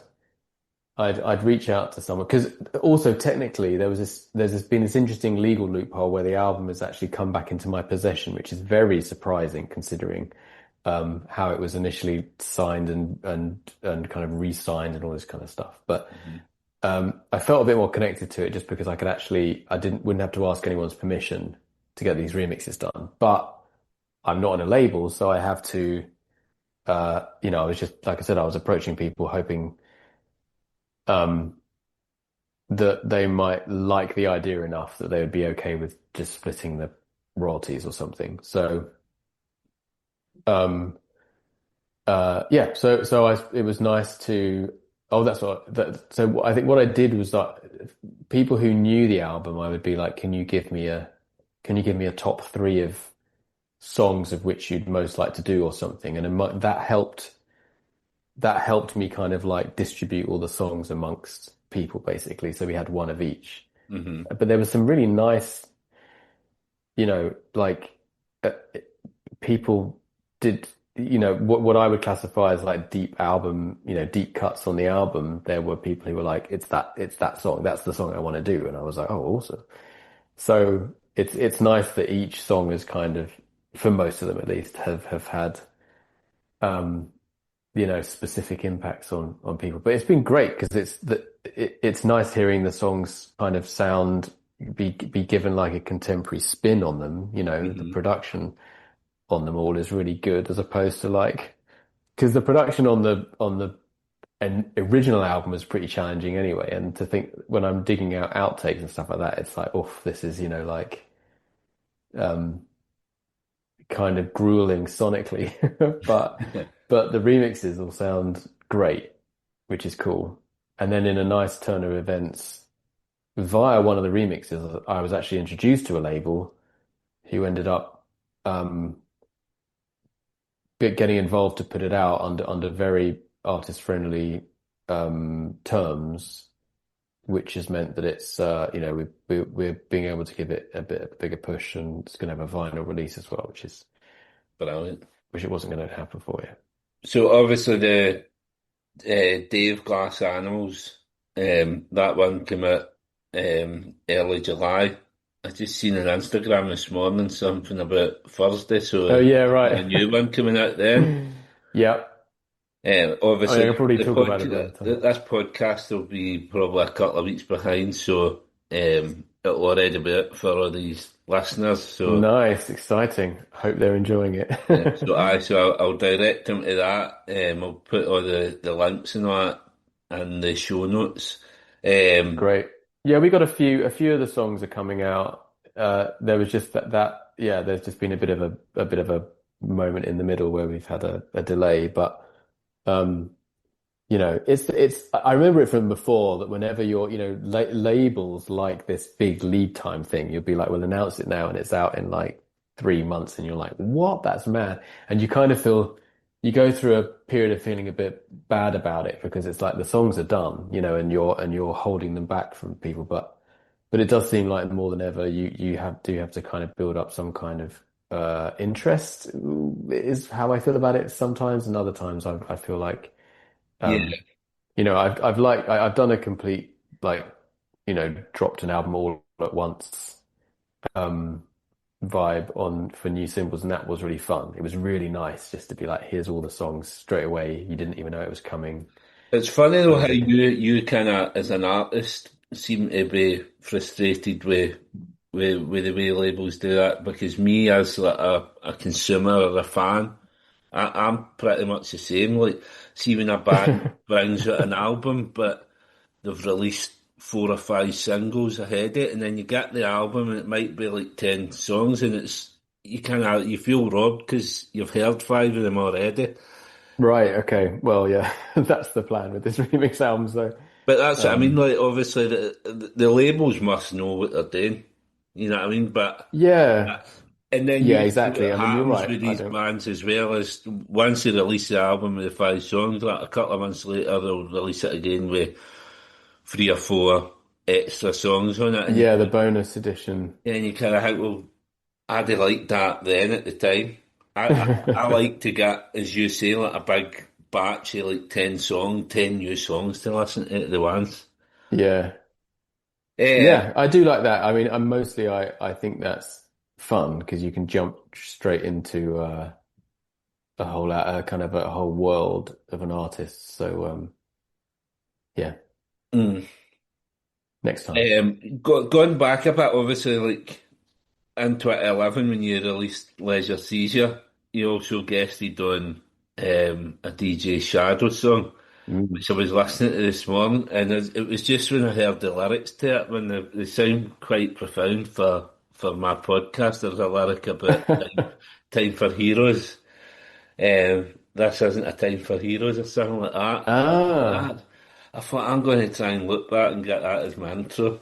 I'd reach out to someone because also technically there's been this interesting legal loophole where the album has actually come back into my possession, which is very surprising considering how it was initially signed and kind of re-signed and all this kind of stuff. But Mhm. I felt a bit more connected to it just because wouldn't have to ask anyone's permission to get these remixes done. But I'm not on a label, so I have to, I was just, like I said, I was approaching people hoping, um, that they might like the idea enough that they would be okay with just splitting the royalties or something. So, um, yeah, it was nice to, oh, that's what, so I think what I did was that people who knew the album, I would be like, can you give me a top three of songs of which you'd most like to do or something? And that helped me kind of like distribute all the songs amongst people basically. So we had one of each. Mhm. But there was some really nice, like uh, people did, what I would classify as like deep album, deep cuts on the album. There were people who were like, it's that song, that's the song I want to do. And I was like, oh, awesome. So it's nice that each song is kind of, for most of them at least, have had, um, specific impacts on people. But it's been great because it's nice hearing the songs kind of be given like a contemporary spin on them. The Mhm. production on them all is really good as opposed to like, because the production on the an original album was pretty challenging anyway. And to think when I'm digging out outtakes and stuff like that, it's like, oh, this is, like, um, kind of grueling sonically, but the remixes all sound great, which is cool. And then in a nice turn of events, via one of the remixes, I was actually introduced to a label who ended up getting involved to put it out under very artist-friendly terms, which has meant that it's we're being able to give it a bit bigger push, and it's going to have a vinyl release as well, Brilliant. which it wasn't going to happen for you. So obviously the Dave Glass Animals, that one came out early July. I just seen on Instagram this morning something about Thursday, Oh so yeah, a right. new one coming out then. Yeah. I mean, I Obviously, can probably the talk about it another podcast, time. this podcast will be probably a couple of weeks behind, so it'll already be out for all these listeners. So Nice, exciting. Hope they're enjoying it. I'll direct them to that. I'll put all the links and all that and the show notes. Um, Great. Yeah, we got a few of the songs are coming out. There was just yeah, there's just been a bit of a moment in the middle where we've had a delay, but um it's I remember it from before that whenever you're, labels like this big lead time thing, you'll be like, we'll announce it now and it's out in like 3 months, and you're like, what? That's mad. And you kind of feel you go through a period of feeling a bit bad about it because it's like the songs are done, and you're holding them back from people, but it does seem like more than ever you have to kind of build up some kind of interest is how I feel about it sometimes, and other times I feel like yeah, um, I've done a complete, like, dropped an album all at once um vibe on for new symbols, and that was really fun. It was really nice just to be like, here's all the songs straight away. You didn't even know it was coming, it's funny though kind of how thing. you kind of as an artist seem to be frustrated with the way labels do that because me as like a consumer or a fan. I'm pretty much the same. Like, see when a band brings out an album, but they've released 4 or 5 singles ahead of it, and then you get the album and it might be like 10 songs, and it's you feel robbed because you've heard 5 of them already. Right, okay. Well, yeah, that's the plan with this remix album. So, But that's what I mean. um, Like, obviously, the labels must know what they're doing. You know what I mean? But yeah, and then yeah, usually what exactly. I mean, you're happens right. with I these don't. bands as well is once they release the album with the 5 songs, like a couple of months later they'll release it again with 3 or 4 extra songs on it, and Yeah, the bonus edition. you kind of think, well, I would like that then at the time. I like to get, as you say, like a big batch of like 10 new songs to listen to at the once. Yeah. Yeah. Yeah, I do like that. I mean, I think that's fun because you can jump straight into kind of a whole world of an artist. So yeah, Mm. next time. Going back a bit, obviously, like in 2011 when you released Leisure Seizure, you also guested on a DJ Shadow song, Mm. which I was listening to this morning, and it was just when I heard the lyrics to it, when they sound quite profound for my podcast. There's a lyric about time for heroes. This isn't a time for heroes or something like that. Ah, That I thought I'm going to try and look back and get that as my intro.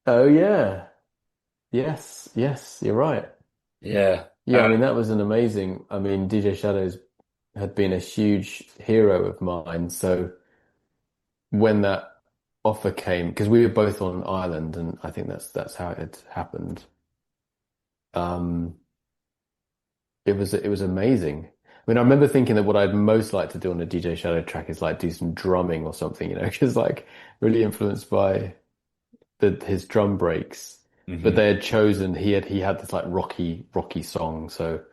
oh yeah, yes, yes, you're right. Yeah. Yeah, I mean that was an amazing. I mean, DJ Shadows had been a huge hero of mine. So when that offer came, because we were both on Ireland, and I think that's how it had happened. Um, it was amazing. I mean, I remember thinking that what I'd most like to do on a DJ Shadow track is like do some drumming or something, because like really influenced by his drum breaks. But hmm they had chosen he had this like rocky song, so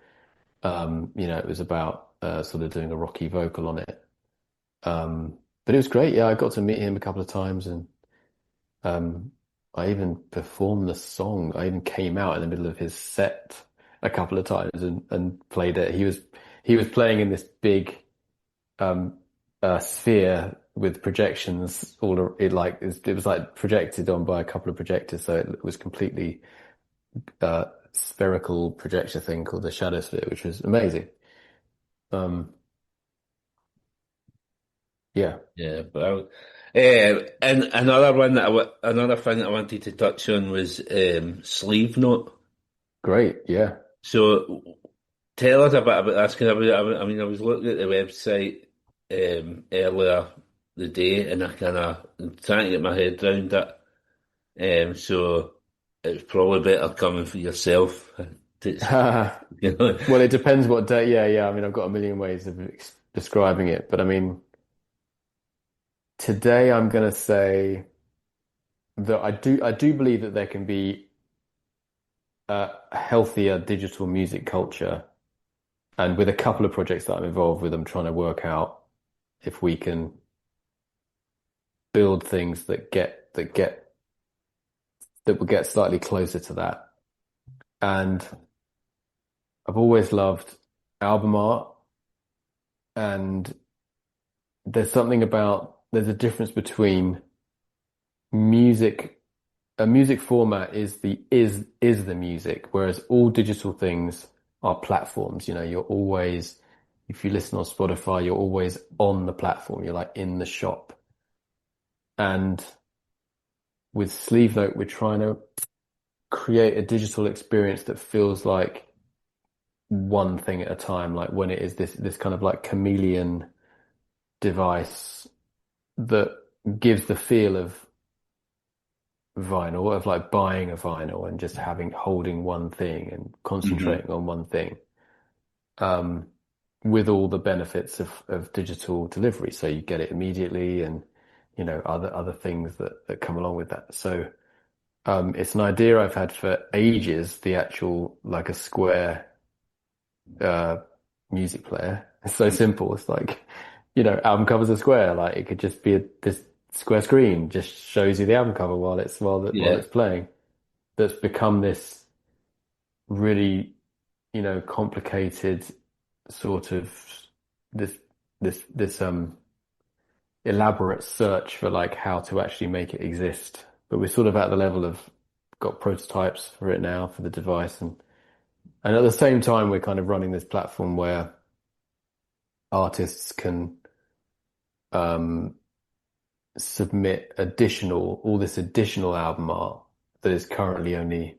it was about sort of doing a rocky vocal on it. But it was great. Yeah, I got to meet him a couple of times, and um, I even performed the song. I even came out in the middle of his set a couple of times and played it. He was playing in this big um, sphere with projections it was like projected on by a couple of projectors, so it was completely spherical projector thing called the Shadow Sphere, which was amazing. Um, yeah, Yeah, but and another thing that I wanted to touch on was Sleevenote. great. Yeah. So tell us a bit about this because I mean I was looking at the website earlier the day, and I kind of trying to get my head around it. So it's probably better coming for yourself. You know. Well, it depends what day. Yeah, yeah. I mean, I've got a million ways of describing it, but I mean, today I'm going to say that I do believe that there can be a healthier digital music culture, and with a couple of projects that I'm involved with, I'm trying to work out if we can build things that will get slightly closer to that. And I've always loved album art, and there's a difference between music. A music format is the music, whereas all digital things are platforms. You know, if you listen on Spotify, you're always on the platform. You're like in the shop. And with Sleevenote, we're trying to create a digital experience that feels like one thing at a time, like when it is this kind of like chameleon device that gives the feel of vinyl, of like buying a vinyl and just holding one thing and Hmm. concentrating on one thing, um, with all the benefits of digital delivery. So you get it immediately, and you know other things that come along with that. So it's an idea I've had for ages, the actual like a square uh, music player. It's so simple. It's like, you know, album covers are square. Like it could just be this square screen, just shows you the album cover while Yeah. it's playing. That's become this really, you know, complicated sort of this this elaborate search for like how to actually make it exist. But we're sort of at the level of got prototypes for it now for the device, and at the same time we're kind of running this platform where artists can um, submit all this additional album art that is currently only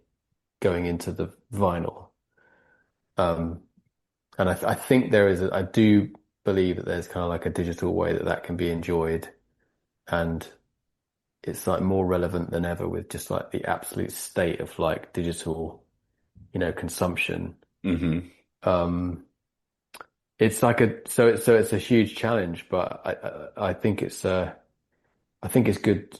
going into the vinyl. Um, and I think I do believe that there's kind of like a digital way that can be enjoyed, and it's like more relevant than ever with just like the absolute state of like digital, you know, consumption. Hmm. Um, it's like it's a huge challenge, but I think I think it's good.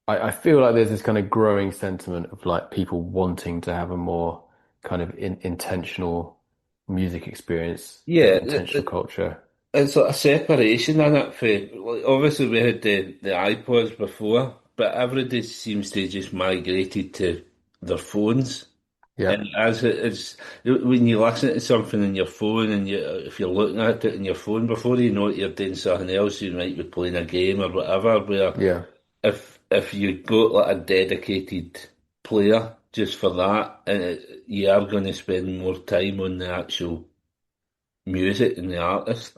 I feel like there's this kind of growing sentiment of like people wanting to have a more kind of intentional music experience, Yeah, intentional culture. it's like a separation in it. For like, obviously we had the iPods before, but everybody seems to just migrated to their phones. And Yeah, as it's when you listen to something on your phone, and if you're looking at it on your phone, before you know it, you're doing something else. You might be playing a game or whatever. Where yeah, if you got like a dedicated player just for that, and you are going to spend more time on the actual music and the artist.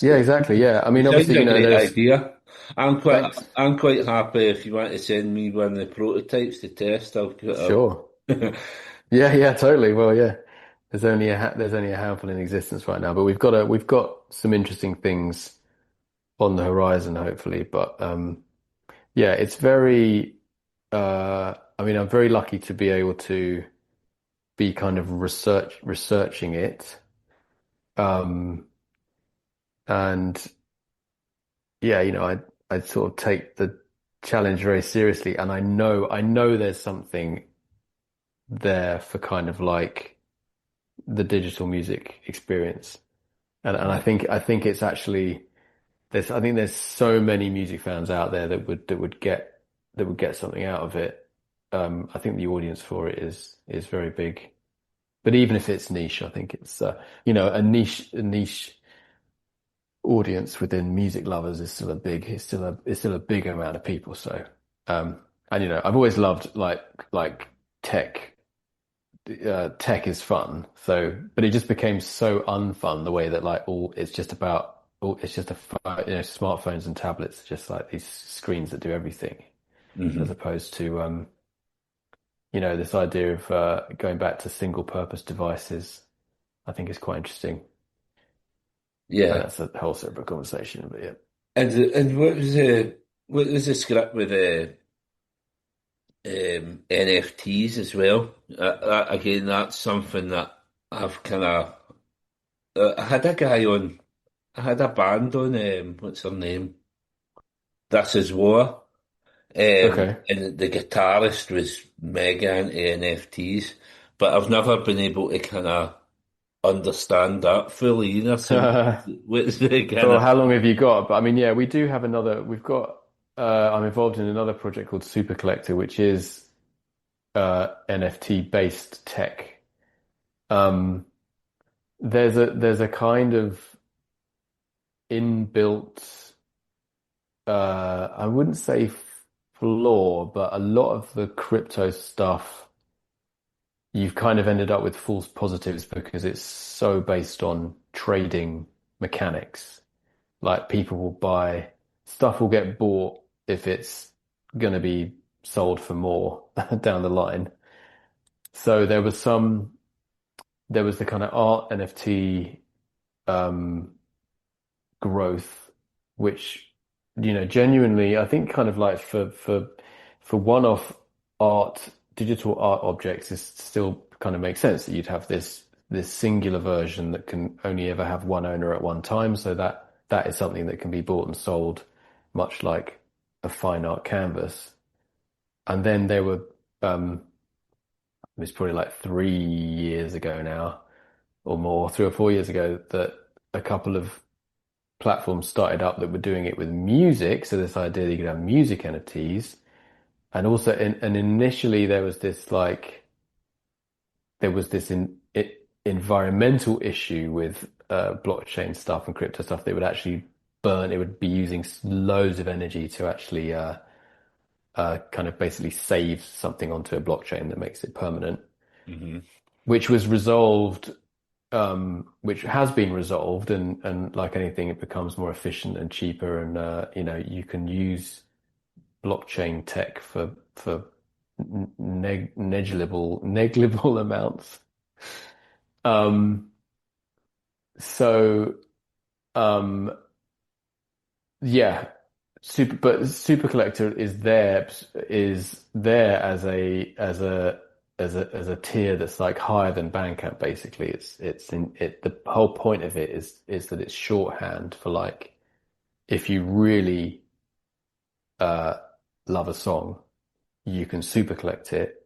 yeah, exactly. Yeah, I It mean, sounds obviously, a you know, great there's idea. thanks. I'm quite happy if you want to send me one of the prototypes to test. Sure. I'll Yeah, yeah, totally. Well, yeah, there's only a handful in existence right now, but we've got some interesting things on the horizon, hopefully. But yeah, it's very. I mean, I'm very lucky to be able to be kind of researching it. Um, and yeah, you know, I sort of take the challenge very seriously, and I know there's something there for kind of like the digital music experience. And I think it's actually I think there's so many music fans out there that would get something out of it. I think the audience for it is very big. But even if it's niche, I think it's you know, a niche audience within music lovers is still it's still a big amount of people. So and you know, I've always loved like tech. Tech is fun. So, but it just became so unfun the way that like all it's just about all it's just you know, smartphones and tablets, just like these screens that do everything, as Mhm. opposed to you know, this idea of going back to single purpose devices. I think is quite interesting. And Yeah. that's a whole separate conversation, but yeah. And what was the script with the NFTs as well? Again, that's something that I've kind of I had a guy on. I had a band on. What's her name? This Is War. Okay. And the guitarist was mega into NFTs, but I've never been able to kind of understand that fully either. So what's the kind Well, of how long have you got? But I mean, yeah, we do have we've got, I'm involved in another project called Super Collector, which is NFT based tech. Um, there's a kind of inbuilt, I wouldn't say flaw, but a lot of the crypto stuff, you've kind of ended up with false positives because it's so based on trading mechanics. Like people will buy, stuff will get bought if it's going to be sold for more down the line. So there was the kind of art NFT um, growth, which, genuinely, I think kind of like for one-off art, digital art objects, is still kind of makes sense that you'd have this singular version that can only ever have one owner at one time. So that is something that can be bought and sold, much like a fine art canvas. And then there were, it was probably like 3 years ago now, or more, 3 or 4 years ago, that a couple of platforms started up that were doing it with music. So this idea that you could have music NFTs, and also, and initially there was this environmental issue with blockchain stuff and crypto stuff. They would actually burn. It would be using loads of energy to actually kind of basically save something onto a blockchain that makes it permanent, Mhm. which was resolved. Which has been resolved, and like anything, it becomes more efficient and cheaper, and you can use blockchain tech for negligible amounts. Um, so um, yeah, Super Collector is there as a tier that's like higher than Bandcamp. Basically, the whole point of it is that it's shorthand for, like, if you really uh love a song, you can Super Collect it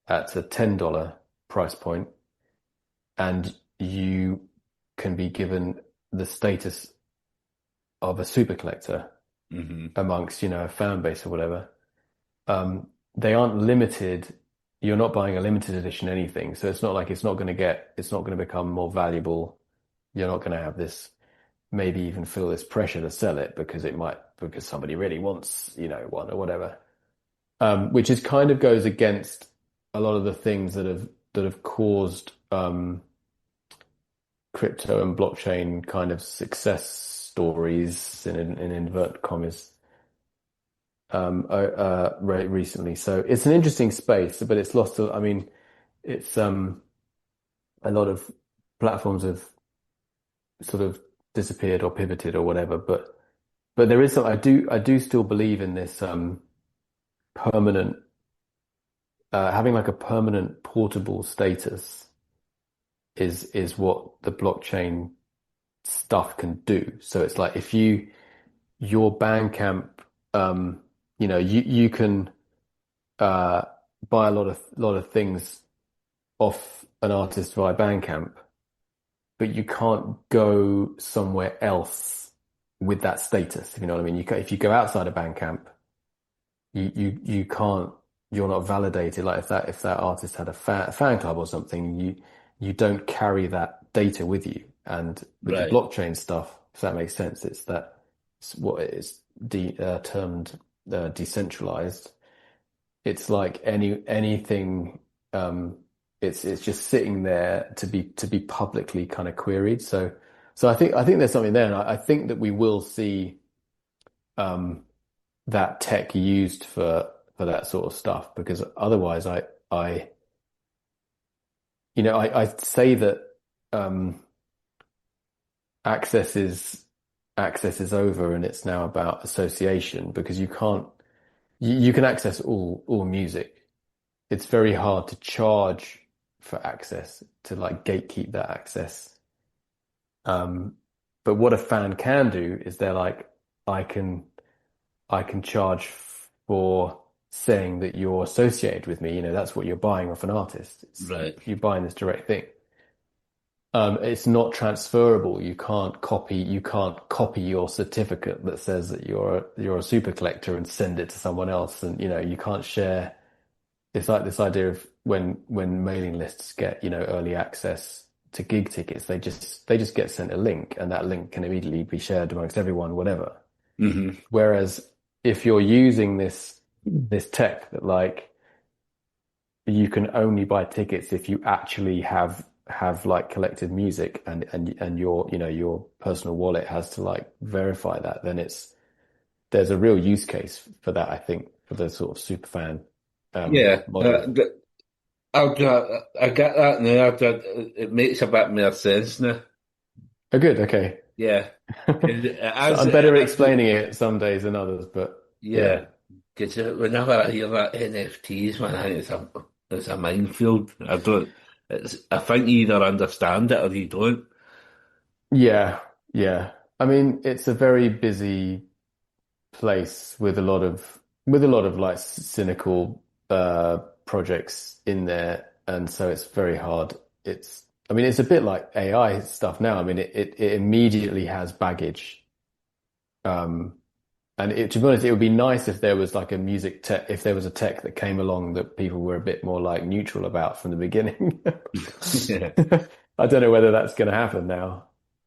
at a $10 price point, and you can be given the status of a super collector Mhm. amongst, a fan base or whatever. They aren't limited. You're not buying a limited edition anything. So it's not like it's not going to become more valuable. You're not going to have this, maybe even feel this pressure to sell it because somebody really wants, one or whatever. Which is kind of goes against a lot of the things that have caused, crypto and blockchain kind of success stories in invert commas, recently. So it's an interesting space, but it's lost. I mean, it's a lot of platforms have sort of disappeared or pivoted or whatever. But there is some. I do still believe in this permanent, having like a permanent portable status is what the blockchain stuff can do. So it's like, if your Bandcamp, you can uh, buy a lot of things off an artist via Bandcamp, but you can't go somewhere else with that status, if you know what I mean. If you go outside of Bandcamp, you can't. You're not validated. Like, if that artist had a fan club or something, you don't carry that data with you. And with the Right. blockchain stuff, if that makes sense, it's what it is termed decentralized. It's like anything. It's just sitting there to be publicly kind of queried. So I think there's something there, and I think that we will see that tech used for that sort of stuff, because otherwise, I I say that, um, access is access is over and it's now about association because you can access all music. It's very hard to charge for access to like gatekeep that access. Um, but what a fan can do is they're like, I can I can charge for saying that you're associated with me. You know, that's what you're buying off an artist. Right. You're buying this direct thing. It's not transferable. You can't copy your certificate that says that you're a super collector and send it to someone else. And you know, you can't share. It's like this idea of when mailing lists get, you know, early access to gig tickets, they just get sent a link and that link can immediately be shared amongst everyone, whatever. Hmm. Whereas if you're using this tech that like you can only buy tickets if you actually have like collected music and your, you know, your personal wallet has to like verify that, then there's a real use case for that, I think, for the sort of super fan Yeah. model. I get that now. It makes a bit more sense now. Oh, good. Okay. Yeah. 'Cause So I'm better at explaining it some days than others, but yeah. yeah. Because whenever I hear that NFTs, man, I think it's a minefield. I think you either understand it or you don't. Yeah. Yeah. I mean, it's a very busy place with a lot of like cynical projects in there, and so it's very hard. I mean, it's a bit like AI stuff now. I mean, it immediately has baggage. Um, and to be honest, it would be nice if there was like a music tech, if there was a tech that came along that people were a bit more like neutral about from the beginning. Yeah. I don't know whether that's going to happen now.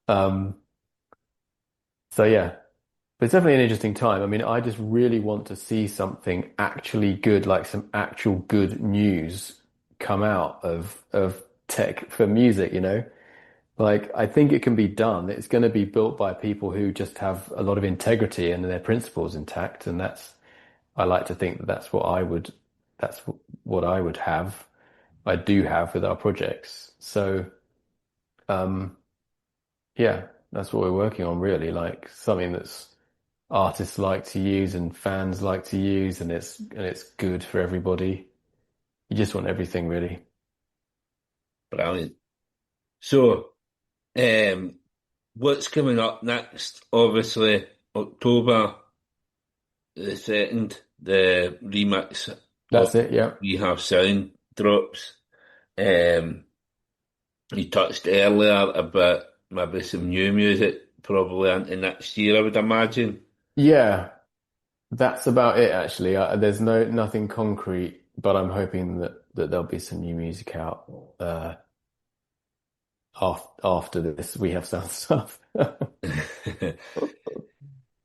Um, so yeah. But it's definitely an interesting time. I mean, I just really want to see something actually good, like some actual good news come out of tech for music, you know? Like, I think it can be done. It's going to be built by people who just have a lot of integrity and their principles intact. And I like to think that that's what I would have, I do have with our projects. So, um, yeah, that's what we're working on really, like something that's artists like to use and fans like to use, and it's good for everybody. You just want everything really. Brilliant. So, um, what's coming up next? Obviously, October the 2nd, the remix of That's it, yeah. We Have Sound drops. Um, you touched earlier about maybe some new music probably into next year, I would imagine. Yeah, that's about it actually. There's nothing concrete, but I'm hoping that there'll be some new music out after this We Have Sound stuff.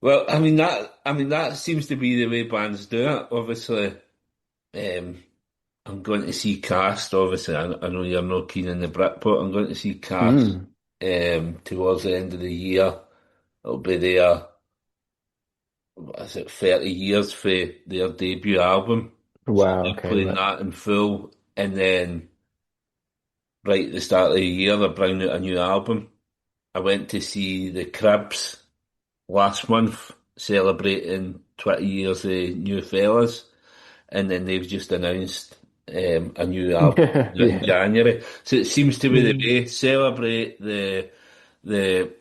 Well, I mean that seems to be the way bands do it. Obviously, um, I'm going to see Cast. Obviously, I know you're not keen on the Britpop. I'm going to see Cast Mm. towards the end of the year. It'll be their, what is it, 30 years for their debut album. So Wow, they're okay. playing that in full, and then right at the start of the year, they're bringing out a new album. I went to see the Cribs last month, celebrating 20 years of New Fellas, and then they've just announced a new album in Yeah. January. So it seems to be the way, celebrate the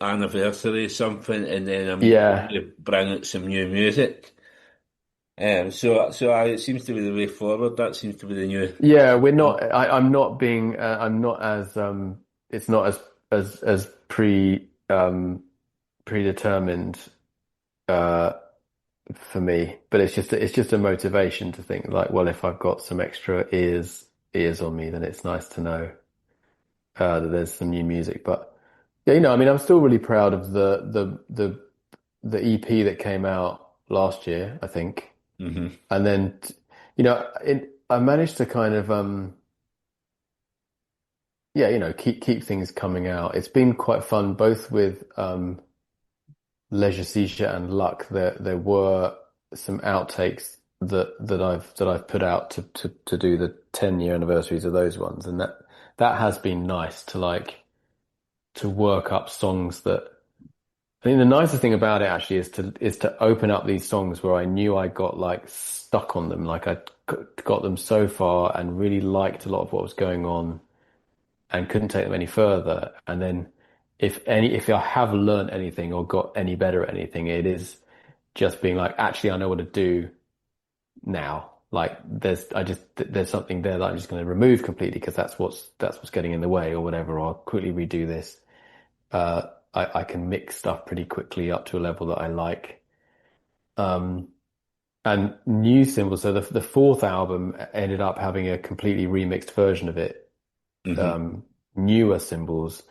anniversary of something, and then Yeah. immediately bring out some new music. It seems to be the way forward. That seems to be the new. Yeah, I'm not being I'm not as it's not as predetermined uh for me, but it's just a motivation to think like, well, if I've got some extra ears on me, then it's nice to know that there's some new music. But yeah, you know, I mean, I'm still really proud of the EP that came out last year, I think. Hmm. And then, you know, I managed to kind of yeah, you know, keep things coming out. It's been quite fun, both with Leisure Seizure and Luck. There were some outtakes that I've put out to do the 10-year anniversaries of those ones, and that has been nice to like to work up songs that I think the nicest thing about it actually is to open up these songs where I knew I got like stuck on them, like I got them so far and really liked a lot of what was going on and couldn't take them any further. And then if I have learned anything or got any better at anything, it is just being like, actually, I know what to do now. Like there's something there that I'm just going to remove completely because that's what's getting in the way or whatever. Or I'll quickly redo this. I can mix stuff pretty quickly up to a level that I like. Um, and new symbols. So the fourth album ended up having a completely remixed version of it. Hmm. Um, Newer symbols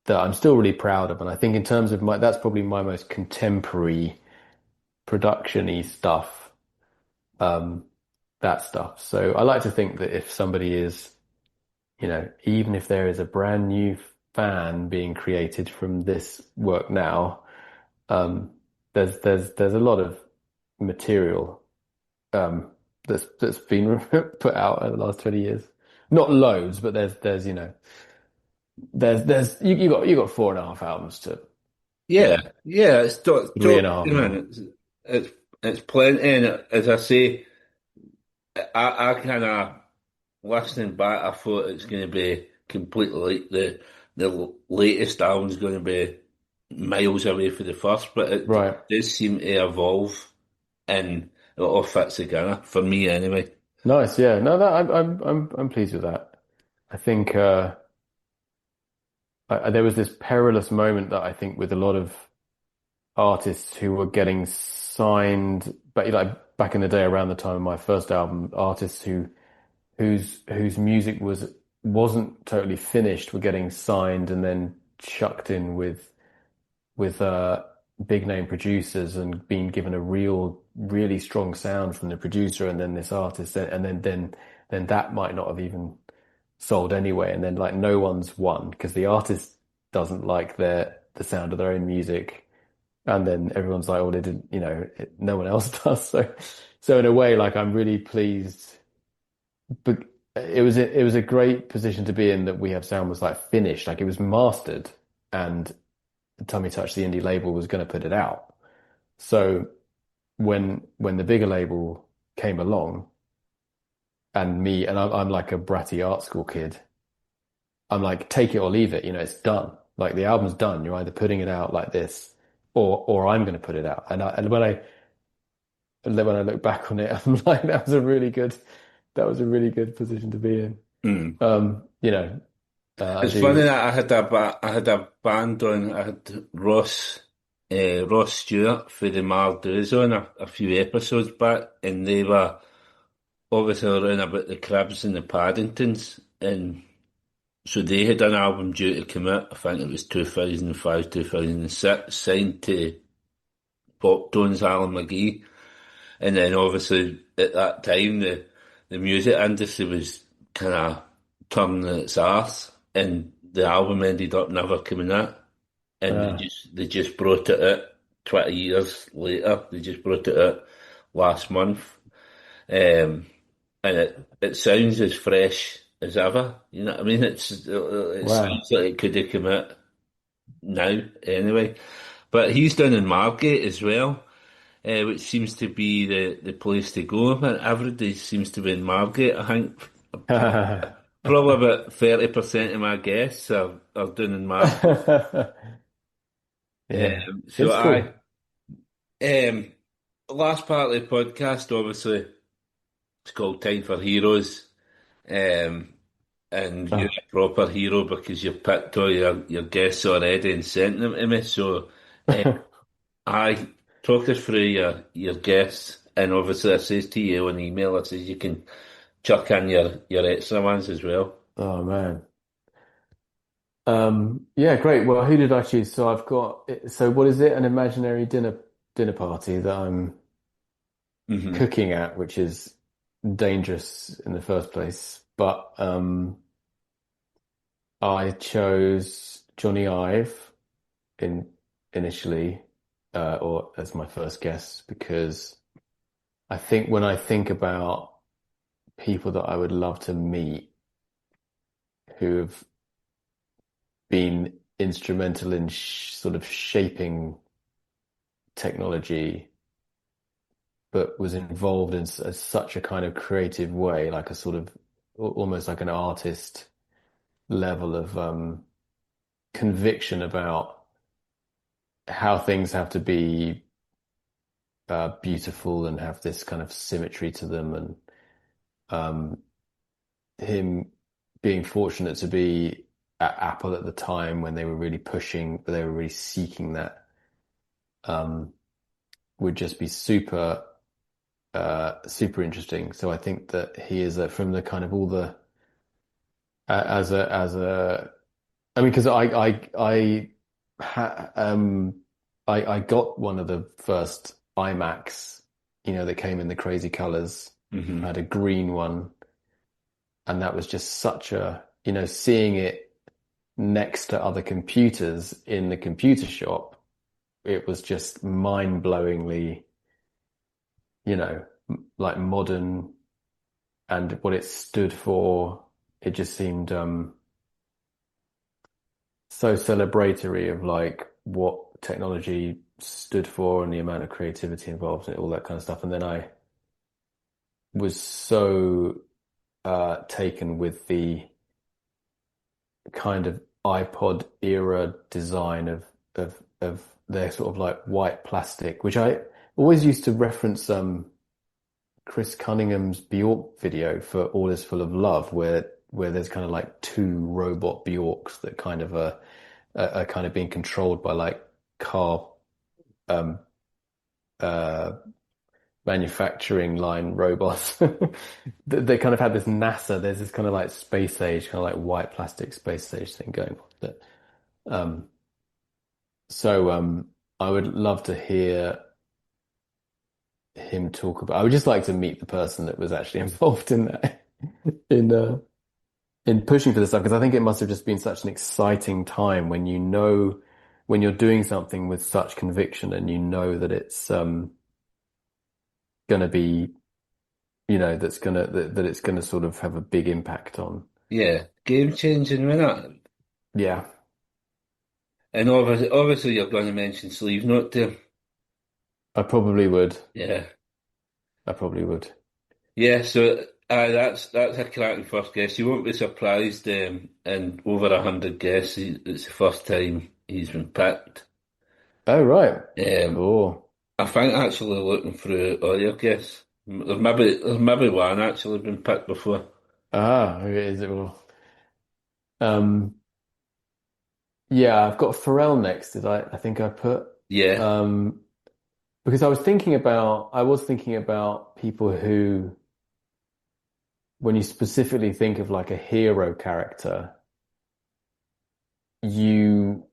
that I'm still really proud of. And I think in terms of that's probably my most contemporary production-y stuff. Um, that stuff. So I like to think that if somebody is, even if there is a brand new fan being created from this work now, um, there's a lot of material um, that's been put out over the last 20 years. Not loads, but there's you got 4.5 albums to Yeah, yeah, it's three totally, and a half man, now. it's plenty, and as I say, I kind of listening back, I thought it's going to be completely like the latest album's going to be miles away from the first, but it Right. does seem to evolve, and it all fits together for me anyway. Nice. Yeah. No, that I'm pleased with that. I think there was this perilous moment that I think with a lot of artists who were getting signed, but like back in the day around the time of my first album, artists whose music wasn't totally finished were getting signed and then chucked in with big name producers and being given a really strong sound from the producer and then this artist and then that might not have even sold anyway and then like no one's won because the artist doesn't like the sound of their own music and then everyone's like, oh, they didn't, no one else does. So in a way, like I'm really pleased, but it was a great position to be in that We Have Sound was like finished, like it was mastered, and Tummy Touch, the indie label, was going to put it out. So when the bigger label came along, and I'm like a bratty art school kid, I'm like, take it or leave it, it's done. Like the album's done. You're either putting it out like this, or I'm going to put it out. And then when I look back on it, I'm like, that was a really good position to be in. Mm. I It's funny do. that I had a band on. I had Ross Stewart for the Mardoos on a few episodes back, and they were obviously around about the Cribs and the Paddingtons, and so they had an album due to come out. I think it was 2005, 2006, signed to Pop Tones, Alan McGee. And then obviously at that time the music industry was kind of turning its arse, and the album ended up never coming out. And Uh, they just brought it out 20 years later. They just brought it out last month, um, and it sounds as fresh as ever. You know what I mean? It wow. sounds like it could have come out now anyway. But he's down in Margate as well, which seems to be the place to go. But everybody seems to be in Margate. I think probably about 30% of my guests are down in Margate. Yeah, So it's cool. um, last part of the podcast, obviously, it's called Time for Heroes. Um, and you're Oh. a proper hero because you picked all your guests already and sent them to me. So I talk us through your guests, and obviously I says to you on email, I says you can chuck in your extra ones as well. Oh man. Yeah, great. Well, who did I choose? So I've got so what is it? An imaginary dinner party that I'm Hmm. cooking at, which is dangerous in the first place. But I chose Johnny Ive in initially or as my first guest because I think when I think about people that I would love to meet who have been instrumental in sort of shaping technology, but was involved in such a kind of creative way, like a sort of almost like an artist level of conviction about how things have to be beautiful and have this kind of symmetry to them, and him being fortunate to be at Apple at the time when they were really pushing, they were really seeking that, would just be super interesting. So I think that he is from the kind of all the as a I mean, because I got one of the first iMacs, that came in the crazy colors. I had a green one, and that was just such seeing it next to other computers in the computer shop, it was just mind-blowingly, like modern, and what it stood for, it just seemed so celebratory of like what technology stood for and the amount of creativity involved in it, all that kind of stuff. And then I was so taken with the kind of iPod era design of their sort of like white plastic, which I always used to reference Chris Cunningham's Bjork video for All Is Full of Love, where there's kind of like two robot Bjorks that kind of are kind of being controlled by like car manufacturing line robots. They kind of had this NASA, there's this kind of like space age, kind of like white plastic space age thing going on. I would love to hear him talk about, I would just like to meet the person that was actually involved in that, in pushing for this stuff, because I think it must have just been such an exciting time when when you're doing something with such conviction and that it's going to be, that it's going to sort of have a big impact on. Yeah, game changing, wasn't it? Yeah. And obviously you're going to mention Sleevenote there. I probably would. Yeah. I probably would. Yeah, so that's a cracking first guess. You won't be surprised, in over 100 guests, it's the first time he's been picked. Oh, right. Um, Cool. I think actually looking through all your guests, there's maybe one actually been picked before. Ah, who is it? Well, um, yeah, I've got Pharrell next. I think I put, Yeah. um, because I was thinking about people who, when you specifically think of like a hero character, you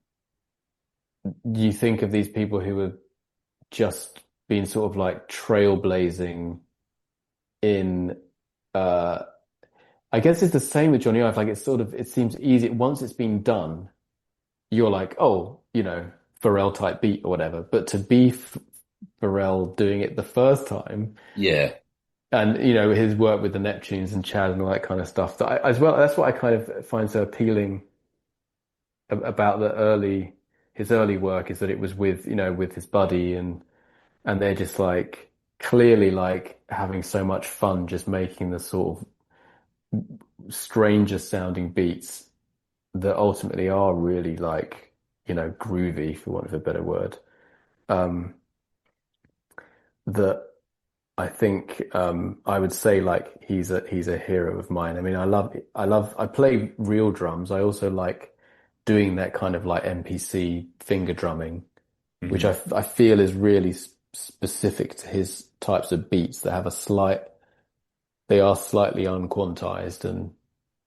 you think of these people who have just been sort of like trailblazing in I guess it's the same with Johnny Ive. Like it seems easy once it's been done, you're like, oh, Pharrell type beat or whatever. But to be Pharrell doing it the first time, Yeah. and his work with the Neptunes and Chad and all that kind of stuff, as well, that's what I kind of find so appealing about his early work, is that it was with his buddy, and they're just like clearly like having so much fun just making the sort of stranger sounding beats that ultimately are really like, groovy, for want of a better word. Um, that I think I would say like he's a hero of mine. I mean, I play real drums. I also like doing that kind of like MPC finger drumming, which Hmm. I feel is really specific to his types of beats that have they are slightly unquantized,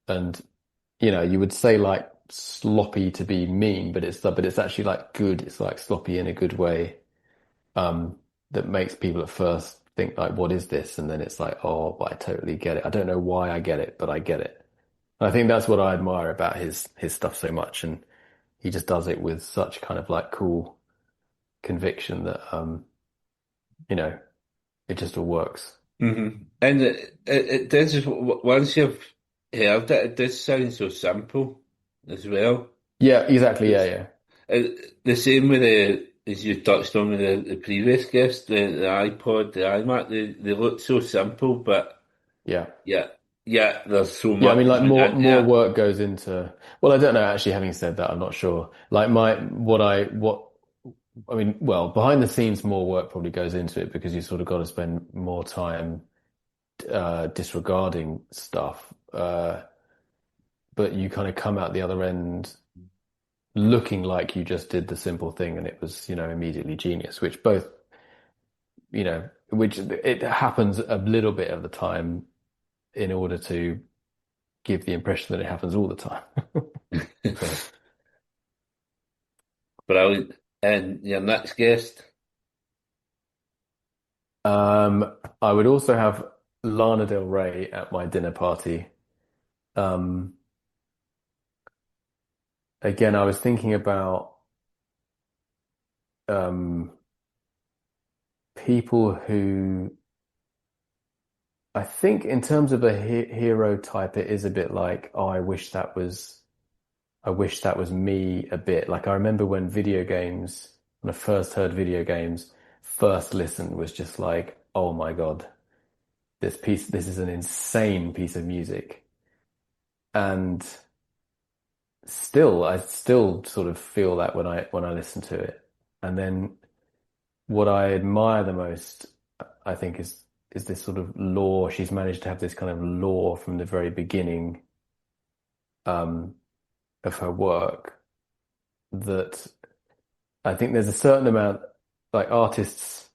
and you would say like sloppy to be mean, but it's actually like good. It's like sloppy in a good way, that makes people at first think like, what is this? And then it's like, oh, but I totally get it. I don't know why I get it, but I get it. And I think that's what I admire about his stuff so much, and he just does it with such kind of like cool conviction that you know, it just all works. Hmm. And it does, once you've heard it, it does sound so simple as well. Yeah, exactly. Yeah, It's yeah, the same with the as you touched on with the previous guest, the iPod, the iMac. They look so simple, but yeah. yeah, yeah. There's so Yeah, I much mean, like going into more it. work goes into. Well, I don't know. Actually, having said that, I'm not sure. Like what I mean, well, behind the scenes, more work probably goes into it because you sort of got to spend more time disregarding stuff. But you kind of come out the other end looking like you just did the simple thing and it was, immediately genius, which both, which it happens a little bit of the time in order to give the impression that it happens all the time. Brilliant. And your next guest. I would also have Lana Del Rey at my dinner party. Um, Again, I was thinking about um, people who I think, in terms of a hero type, it is a bit like, oh, I wish that was me a bit. Like I remember when I first heard video games, first listen was just like, oh my God, this is an insane piece of music. And I still sort of feel that when I listen to it. And then what I admire the most, I think, is this sort of lore. She's managed to have this kind of lore from the very beginning um, of her work that I think there's a certain amount, like artists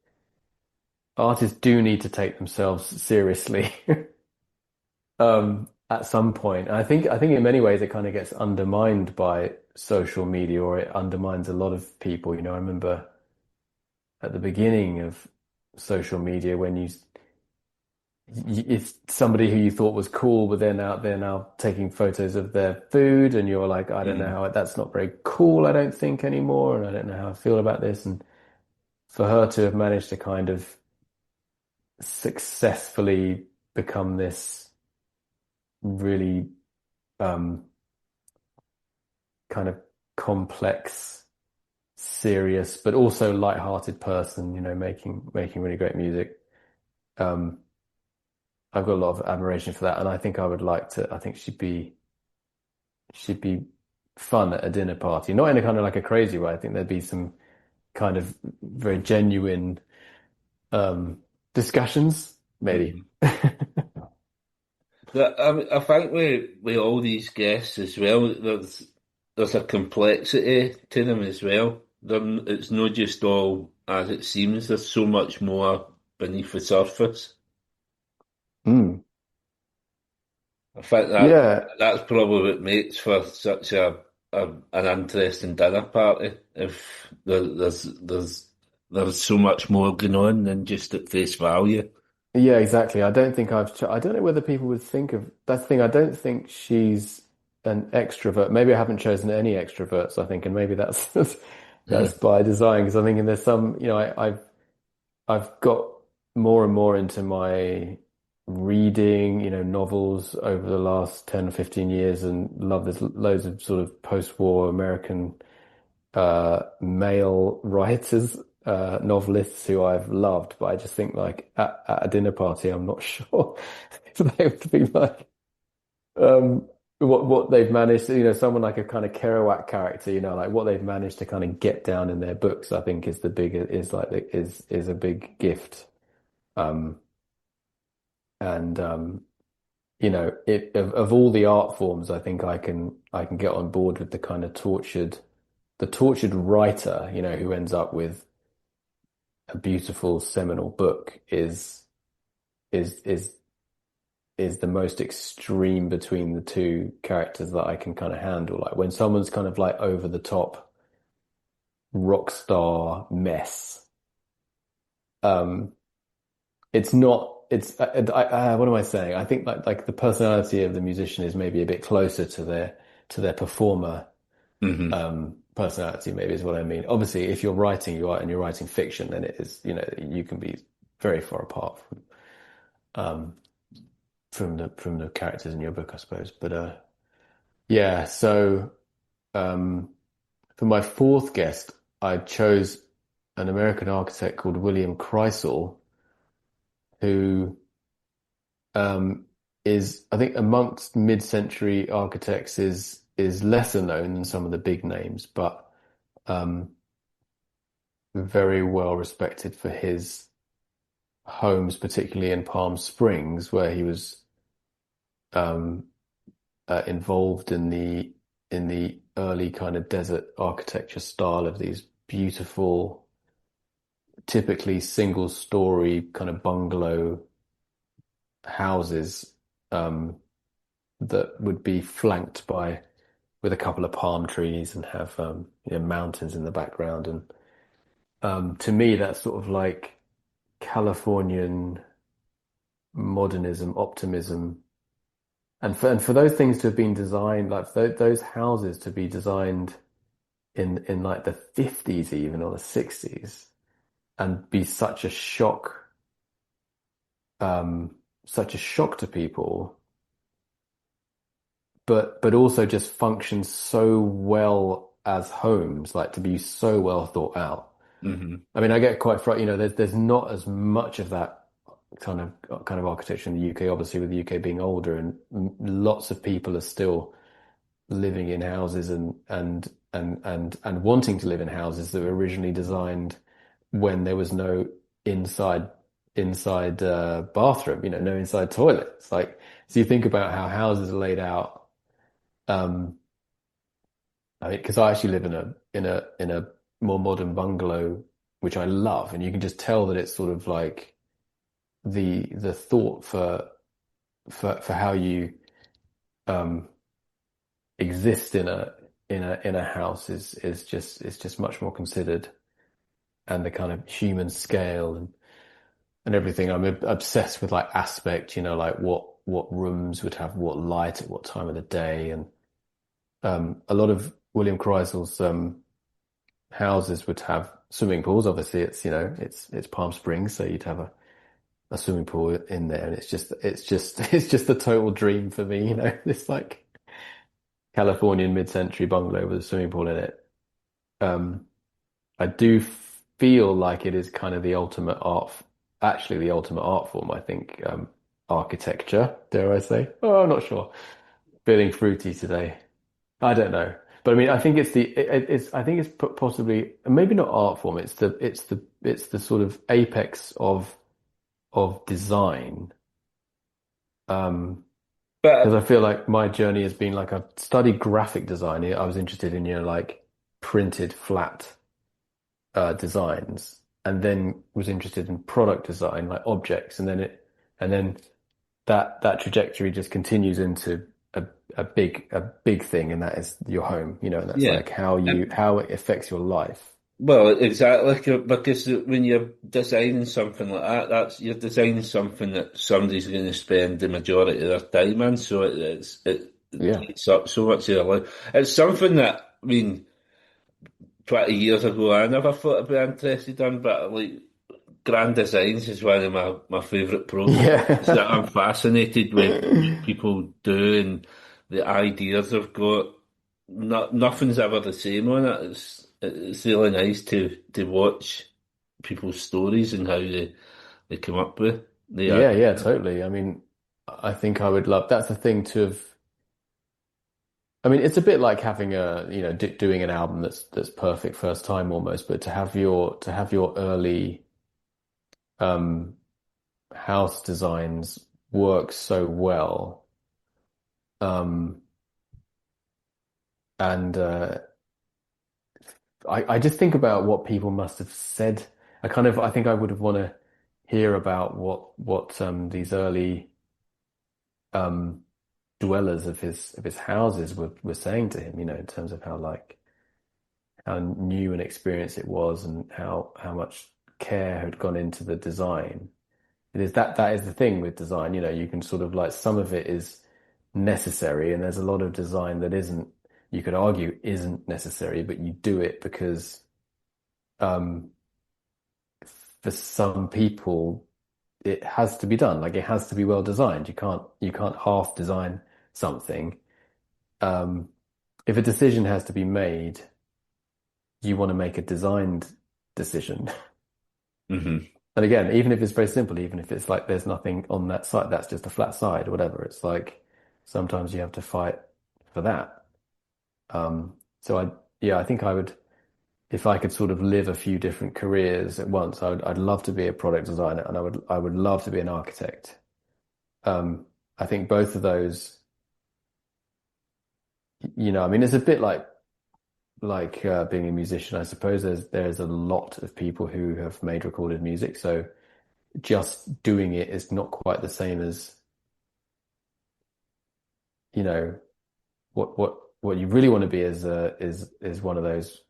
do need to take themselves seriously at some point. And I think in many ways it kind of gets undermined by social media, or it undermines a lot of people. I remember at the beginning of social media when it's somebody who you thought was cool, but they're now taking photos of their food, and you're like, I don't know Mm. how that's not very cool, I don't think anymore, and I don't know how I feel about this. And for her to have managed to kind of successfully become this really um, kind of complex, serious, but also light-hearted person, making really great music. Um, I've got a lot of admiration for that, and I think I would like to. I think she'd be fun at a dinner party, not in a kind of like a crazy way. I think there'd be some kind of very genuine discussions, maybe. Mhm. But I think with all these guests as well, there's a complexity to them as well. It's not just all as it seems. There's so much more beneath the surface. Mm. I think Yeah, that's probably what makes for such an interesting dinner party. If there's so much more going on than just at face value. yeah, exactly. I don't know whether people would think of that's the thing. I don't think she's an extrovert. Maybe I haven't chosen any extroverts, I think, and maybe that's that's by design because I'm thinking there's some, I've got more and more into my reading, novels over the last 10 or 15 years and love there's loads of sort of post-war American male writers, novelists who I've loved, but I just think like at a dinner party, I'm not sure if they would be like um, what they've managed to, someone like a kind of Kerouac character, like what they've managed to kind of get down in their books, I think is the big is like is a big gift. Um, and of all the art forms, I think I can get on board with the tortured writer, who ends up with a beautiful seminal book is is is the most extreme between the two characters that I can kind of handle. Like when someone's kind of like over the top rock star mess. Um, it's not. What am I saying? I think like the personality of the musician is maybe a bit closer to their performer Hmm. personality. Maybe is what I mean. Obviously, if you're writing, and you're writing fiction, then it is you can be very far apart um, from the characters in your book, I suppose. But yeah, so. Um, for my fourth guest, I chose an American architect called William Kreisel, who um, is, I think, amongst mid-century architects is lesser known than some of the big names, but um, very well respected for his homes, particularly in Palm Springs, where he was um, involved in the early kind of desert architecture style of these beautiful, typically single story kind of bungalow houses that would be flanked by with a couple of palm trees and have mountains in the background. And to me, that's sort of like Californian modernism, optimism. And for those things to have been designed, like those houses to be designed in like the 50s even or the 60s and be such a shock to people, but also just function so well as homes, like to be so well thought out. Hmm. I mean, I get quite frightened, there's not as much of that kind of architecture in the UK, obviously with the UK being older and lots of people are still living in houses and wanting to live in houses that were originally designed when there was no inside bathroom, no inside toilets. Like, so you think about how houses are laid out. I mean, because I actually live in a more modern bungalow, which I love, and you can just tell that it's sort of like the thought for how you um exist in a house is just much more considered, and the kind of human scale and everything. I'm obsessed with like aspect, like what rooms would have what light at what time of the day, and a lot of William Kreisel's houses would have swimming pools. Obviously, it's Palm Springs, so you'd have a swimming pool in there, and it's just the total dream for me. This like Californian mid-century bungalow with a swimming pool in it. Um, I do feel like it is kind of actually the ultimate art form, I think. Architecture, dare I say? Oh, I'm not sure. Feeling fruity today. I don't know. But I mean, I think I think it's possibly, maybe not art form. It's the sort of apex of design. Because I But feel like my journey has been like I've studied graphic design. I was interested in, like printed flat designs, and then was interested in product design, like objects, and then that trajectory just continues into a a big thing, and that is your home, and that's yeah, like how it affects your life. well, exactly, because when you're designing something like that, you're designing something that somebody's going to spend the majority of their time in, so it Yeah. takes up so much of their life. It's something that, I mean, 20 years ago, I never thought I'd be interested in, but like grand designs is one of my favourite processes that I'm Yeah. fascinated with what people do and the ideas they've got. Nothing's ever the same on it. It's really nice to watch people's stories and how they come up with the Yeah, yeah, idea. totally. I mean, I think I would love, that's the thing to have. I mean, it's a bit like having doing an album that's perfect first time almost, but to have your early um house designs work so well. Um and I just think about what people must have said. I think I would have want to hear about what these early um dwellers of his houses were saying to him, in terms of how new an experience it was and how much care had gone into the design. It is that is the thing with design, you can sort of like some of it is necessary and there's a lot of design that isn't, you could argue isn't necessary, but you do it because um for some people it has to be done. Like it has to be well designed. You can't half design something. Um if a decision has to be made, you want to make a designed decision. Hmm. And again, even if it's very simple, even if it's like there's nothing on that side, that's just a flat side or whatever, it's like sometimes you have to fight for that. So I think I would, if I could sort of live a few different careers at once, I'd love to be a product designer and I would love to be an architect. I think both of those, I mean, it's a bit like being a musician. I suppose there's a lot of people who have made recorded music, so just doing it is not quite the same as, you know, what you really want to be is one of those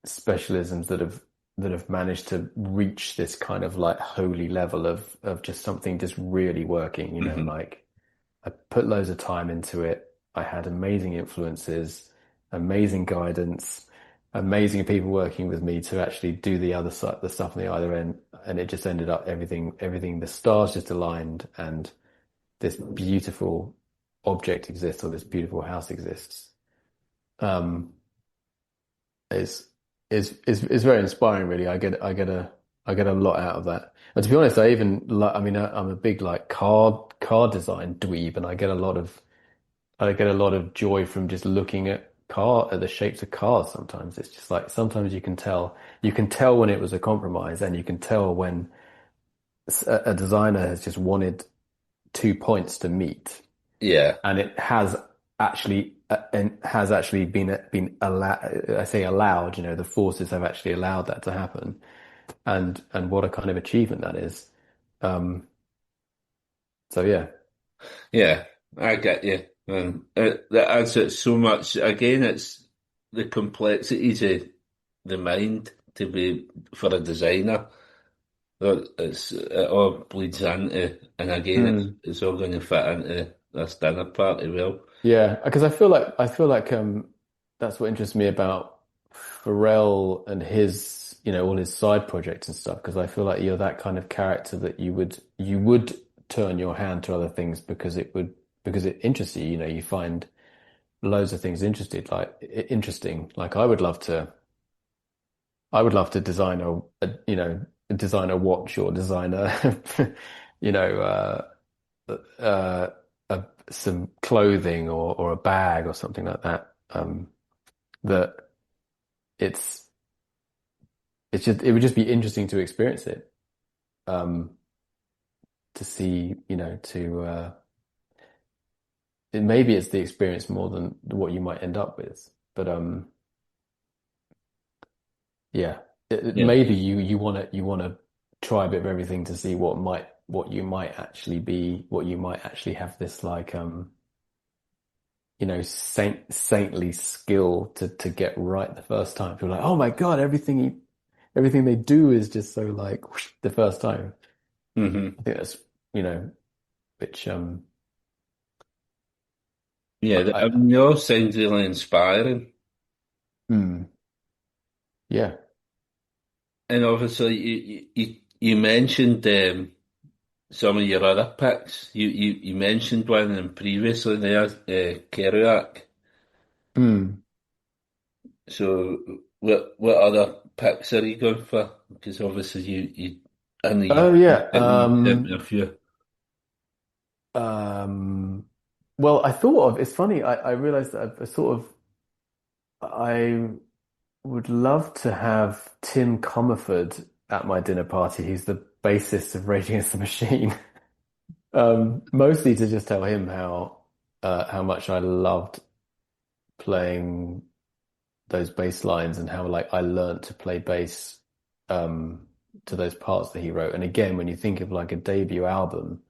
specialisms that have managed to reach this kind of like holy level of just something just really working, Hmm. like I put loads of time into it. I had amazing influences, amazing guidance, amazing people working with me to actually do the other side, the stuff on the other end. And it just ended up everything, the stars just aligned and this beautiful object exists or this beautiful house exists. Um, is is very inspiring, really. I get a lot out of that. And to be honest, I even like, I mean, I'm a big like car design dweeb, and I get a lot of joy from just looking at the shapes of cars. Sometimes it's just like sometimes you can tell when it was a compromise, and you can tell when a designer has just wanted 2 points to meet, Yeah. and it has actually and has actually been allowed. I say allowed, the forces have actually allowed that to happen, and what a kind of achievement that is. Um, so yeah. Yeah, I get you. And that adds it so much. Again, it's the complexities of the mind to be for a designer. It all bleeds into, and again, Mm. it's all going to fit into this dinner party well. Yeah, because I feel like that's what interests me about Pharrell and his, all his side projects and stuff. Because I feel like you're that kind of character that you would turn your hand to other things because it interests you. You find loads of things interesting. Like I would love to design design a watch or design a you know uh, some clothing or a bag or something like that. That it's it would just be interesting to experience it. Um, to see, maybe it's the experience more than what you might end up with. But yeah, Yeah. maybe you want to try a bit of everything to see what you might actually have this like saintly skill to get right the first time. People are like, oh my God, everything they do is just so like whoosh, the first time. Hmm. I think that's, you know, which Yeah, I I mean, they all sound really inspiring. hmm, yeah. And obviously, you mentioned some of your other picks. You mentioned one of them previously there, Kerouac. Hmm. So what other picks are you going for? Because obviously you I know Oh you yeah. sent me a few. Um, well, I thought of, it's funny, I realized that I would love to have Tim Comerford at my dinner party. He's the bassist of Rage Against the Machine. Mostly to just tell him how much I loved playing those bass lines and how like I learned to play bass um to those parts that he wrote. And again, when you think of like a debut album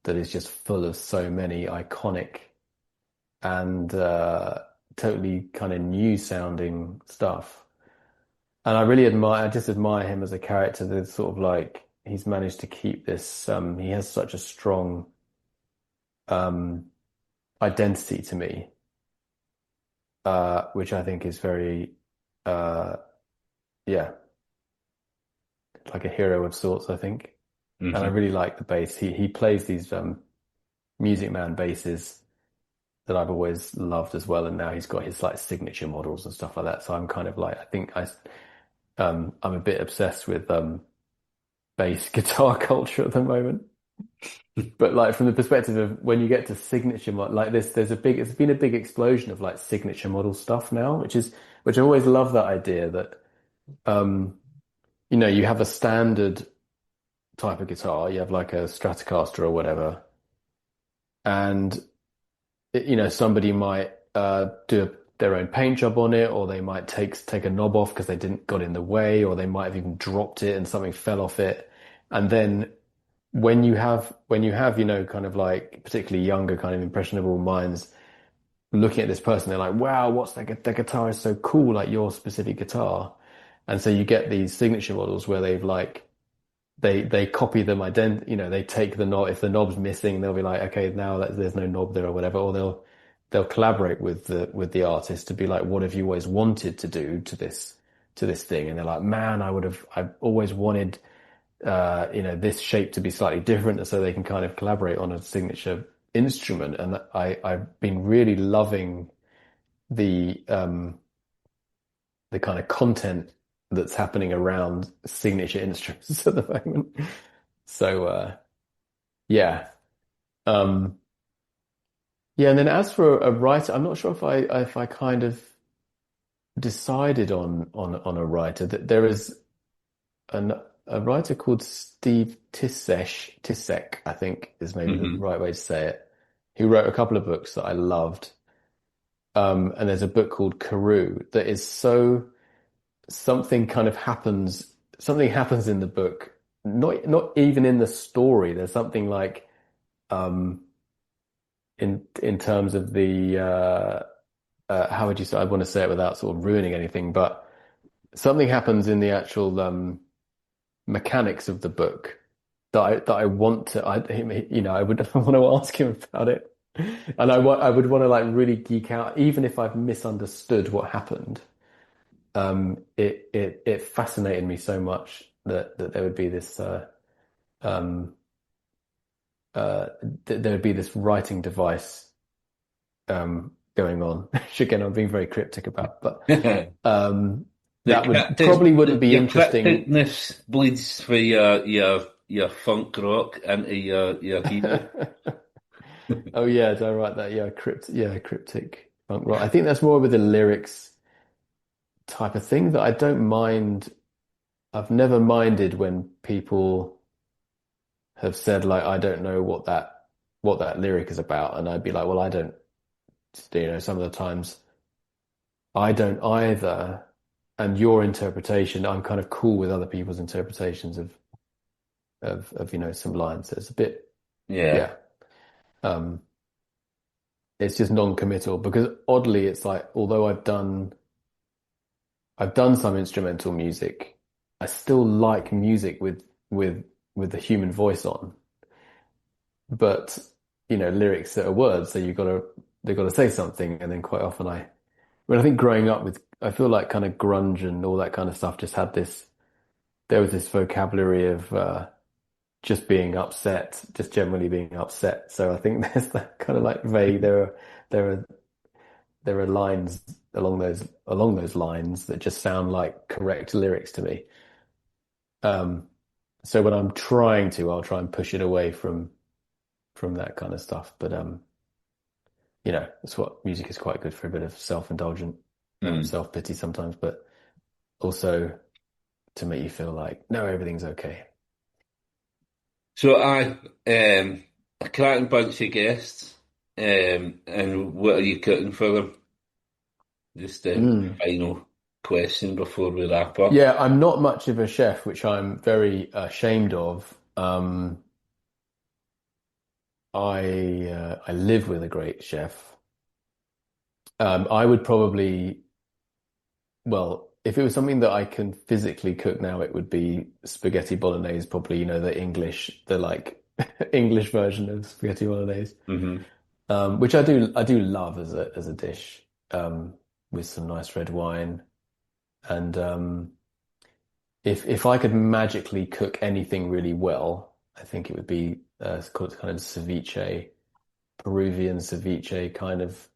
that is just full of so many iconic and totally kind of new sounding stuff. And I just admire him as a character that sort of like he's managed to keep this he has such a strong um identity to me, which I think is very uh yeah, like a hero of sorts, I think. And I Hmm. really like the bass. He plays these Music Man basses that I've always loved as well. And now he's got his like signature models and stuff like that. So I'm kind of like, I think I'm a bit obsessed with bass guitar culture at the moment. But like from the perspective of when you get to signature like this, it's been a big explosion of like signature model stuff now, which I always love that idea that you have a standard type of guitar, you have like a Stratocaster or whatever, and somebody might do their own paint job on it, or they might take a knob off because they didn't got in the way, or they might have even dropped it and something fell off it. And then when you have kind of like particularly younger kind of impressionable minds looking at this person, they're like, wow, what's that? That guitar is so cool, like your specific guitar. And so you get these signature models where they've like they copy them, they take the knob. If the knob's missing, they'll be like, okay, now there's no knob there or whatever, or they'll collaborate with the artist to be like, what have you always wanted to do to this thing? And they're like, man, I've always wanted this shape to be slightly different, so they can kind of collaborate on a signature instrument. And I've been really loving the kind of content that's happening around signature instruments at the moment. So yeah. Yeah, and then as for a writer, I'm not sure if I kind of decided on a writer. That there is a writer called Steve Tisek, I think is maybe the right way to say it. He wrote a couple of books that I loved. And there's a book called Karoo that is something happens in the book, not even in the story. There's something like in terms of the how would you say, I want to say it without sort of ruining anything, but something happens in the actual mechanics of the book that I want to, I would want to ask him about it. And I would want to like really geek out, even if I've misunderstood what happened. It fascinated me so much that there would be this there would be this writing device going on, which again I'm being very cryptic about, but probably wouldn't be interesting. Crypticness bleeds for your funk rock into your hero. Oh yeah, did I write that? Yeah, cryptic funk rock. I think that's more with the lyrics type of thing that I don't mind. I've never minded when people have said like, I don't know what that lyric is about, and I'd be like, well, I don't. Some of the times I don't either. And your interpretation, I'm kind of cool with other people's interpretations of some lines. So it's a bit, yeah. It's just non-committal because oddly, it's like, although I've done some instrumental music, I still like music with the human voice on. But lyrics that are words, so they've got to say something, and then quite often I think growing up I feel like kind of grunge and all that kind of stuff just had there was this vocabulary of just being upset, just generally being upset. So I think there's that kind of like vague. There are lines along those lines that just sound like correct lyrics to me. So when I'll try and push it away from that kind of stuff. But that's what music is quite good for, a bit of self-indulgent self-pity sometimes, but also to make you feel like, no, everything's okay. So a cracking bunch of guests, and what are you cooking for them? Just the final question before we wrap up. Yeah, I'm not much of a chef, which I'm very ashamed of. I live with a great chef. I would probably, well, if it was something that I can physically cook now, it would be spaghetti bolognese, probably, the like English version of spaghetti bolognese, which I do love as a dish, with some nice red wine. And if I could magically cook anything really well, I think it would be it's called kind of ceviche, Peruvian ceviche kind of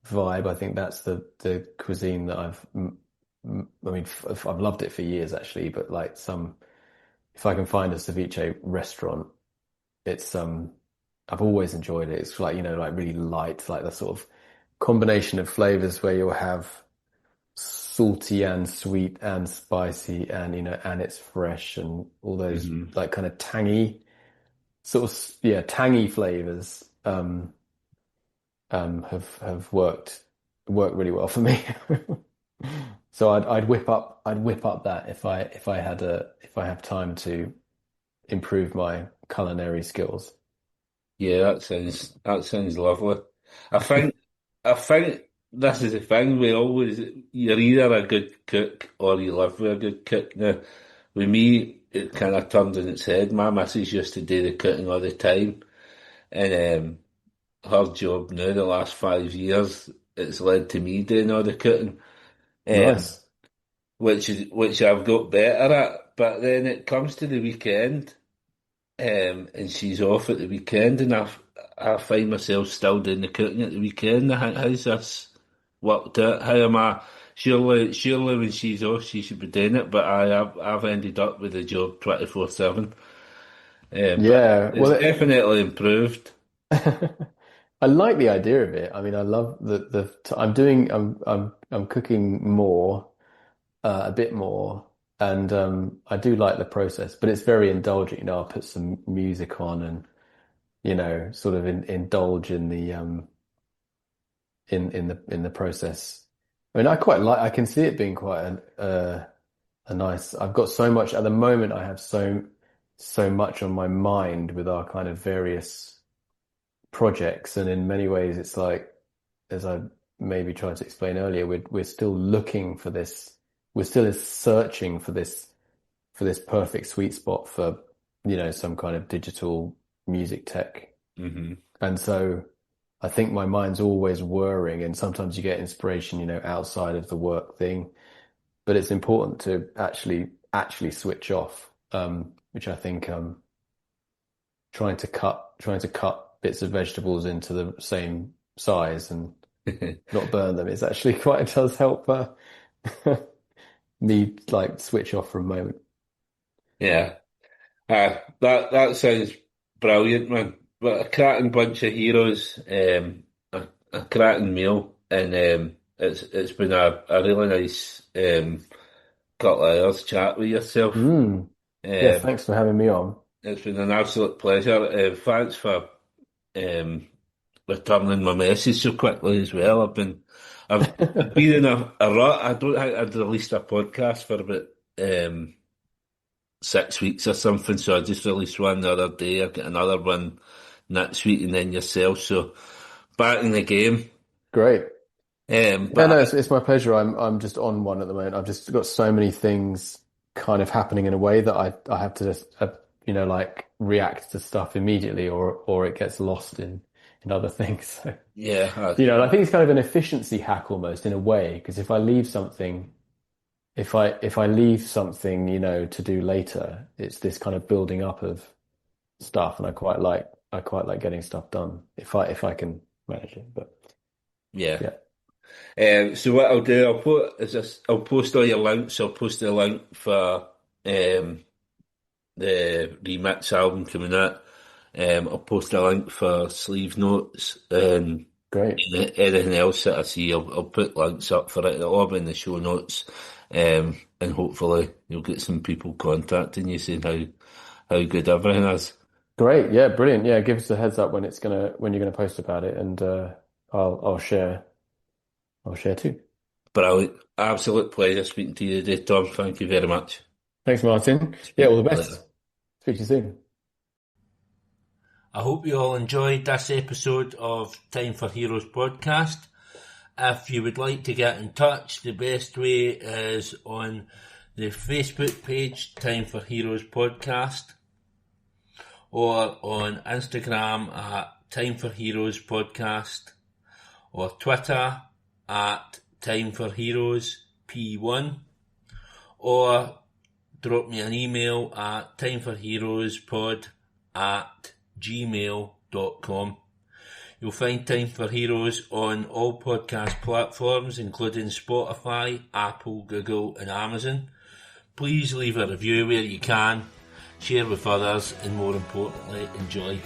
vibe. I think that's the cuisine that I mean, I've loved it for years actually, but like if I can find a ceviche restaurant, it's I've always enjoyed it. It's like, like really light, like the sort of combination of flavors where you'll have salty and sweet and spicy and and it's fresh and all those Hmm. like kind of tangy sort of tangy flavors have worked really well for me. So I'd whip up that if I have time to improve my culinary skills. Yeah, that sounds lovely. I think I think this is the thing. We always You're either a good cook or you live with a good cook. Now, with me, it kind of turned on its head. My missus used to do the cooking all the time, and her job now the last 5 years, it's led to me doing all the cooking, um, Nice. which I've got better at. But then it comes to the weekend. And she's off at the weekend, and I find myself still doing the cooking at the weekend. How's this worked out? How am I? Surely when she's off, she should be doing it, but I've ended up with a job 24/7. But Yeah. it's Well, definitely improved. I like the idea of it. I mean, I love I'm cooking more, a bit more, and I do like the process, but it's very indulgent. I'll put some music on and sort of indulge in the process. I mean, I can see it being quite a nice. I've got so much at the moment. I have so much on my mind with our kind of various projects, and in many ways, it's like, as I maybe tried to explain earlier, we're still looking for this. We're still searching for this perfect sweet spot for some kind of digital music tech. Hmm. And so I think my mind's always whirring, and sometimes you get inspiration, outside of the work thing. But it's important to actually switch off, which I think trying to cut bits of vegetables into the same size and not burn them is actually quite it does help me like switch off for a moment. Yeah. That sounds brilliant, man. But a cracking bunch of heroes, a cracking meal, and it's been a really nice couple of hours chat with yourself. Mm. Yeah, Um, thanks for having me on. it's been an absolute pleasure. Thanks for um, returning my message so quickly as well. I've been in a rut. I don't think I'd released a podcast for about 6 weeks or something, so I just released one the other day. I've got another one next week, and then yourself. So back in the game. Great. Yeah, no, But it's my pleasure. I'm just on one at the moment. I've just got so many things kind of happening in a way that I have to just like react to stuff immediately, or it gets lost in other things. yeah, So, I think it's kind of an efficiency hack almost in a way, because if I leave something, to do later, it's this kind of building up of stuff, and I quite like getting stuff done if I can manage it. But yeah. yeah, So what I'll do, I'll post all your links. I'll post the link for the remix album coming out. I'll post a link for Sleevenotes and great. anything else that I see. I'll put links up for it. It'll all be in the show notes. And hopefully you'll get some people contacting you saying how good everything is. Great. Yeah, brilliant. Yeah, give us a heads up when you're gonna post about it, and I'll share. I'll share too. Brilliant. Absolute pleasure speaking to you today, Tom. Thank you very much. Thanks, Martin. Yeah, Speak all the to you later. best. Speak to you soon. I hope you all enjoyed this episode of Time for Heroes podcast. If you would like to get in touch, the best way is on the Facebook page, Time for Heroes podcast, or on Instagram at Time for Heroes podcast, or Twitter at Time for Heroes P1, or drop me an email at timeforheroespod@gmail.com. You'll find Time for Heroes on all podcast platforms, including Spotify, Apple, Google and Amazon. Please leave a review where you can, share with others, and more importantly, enjoy.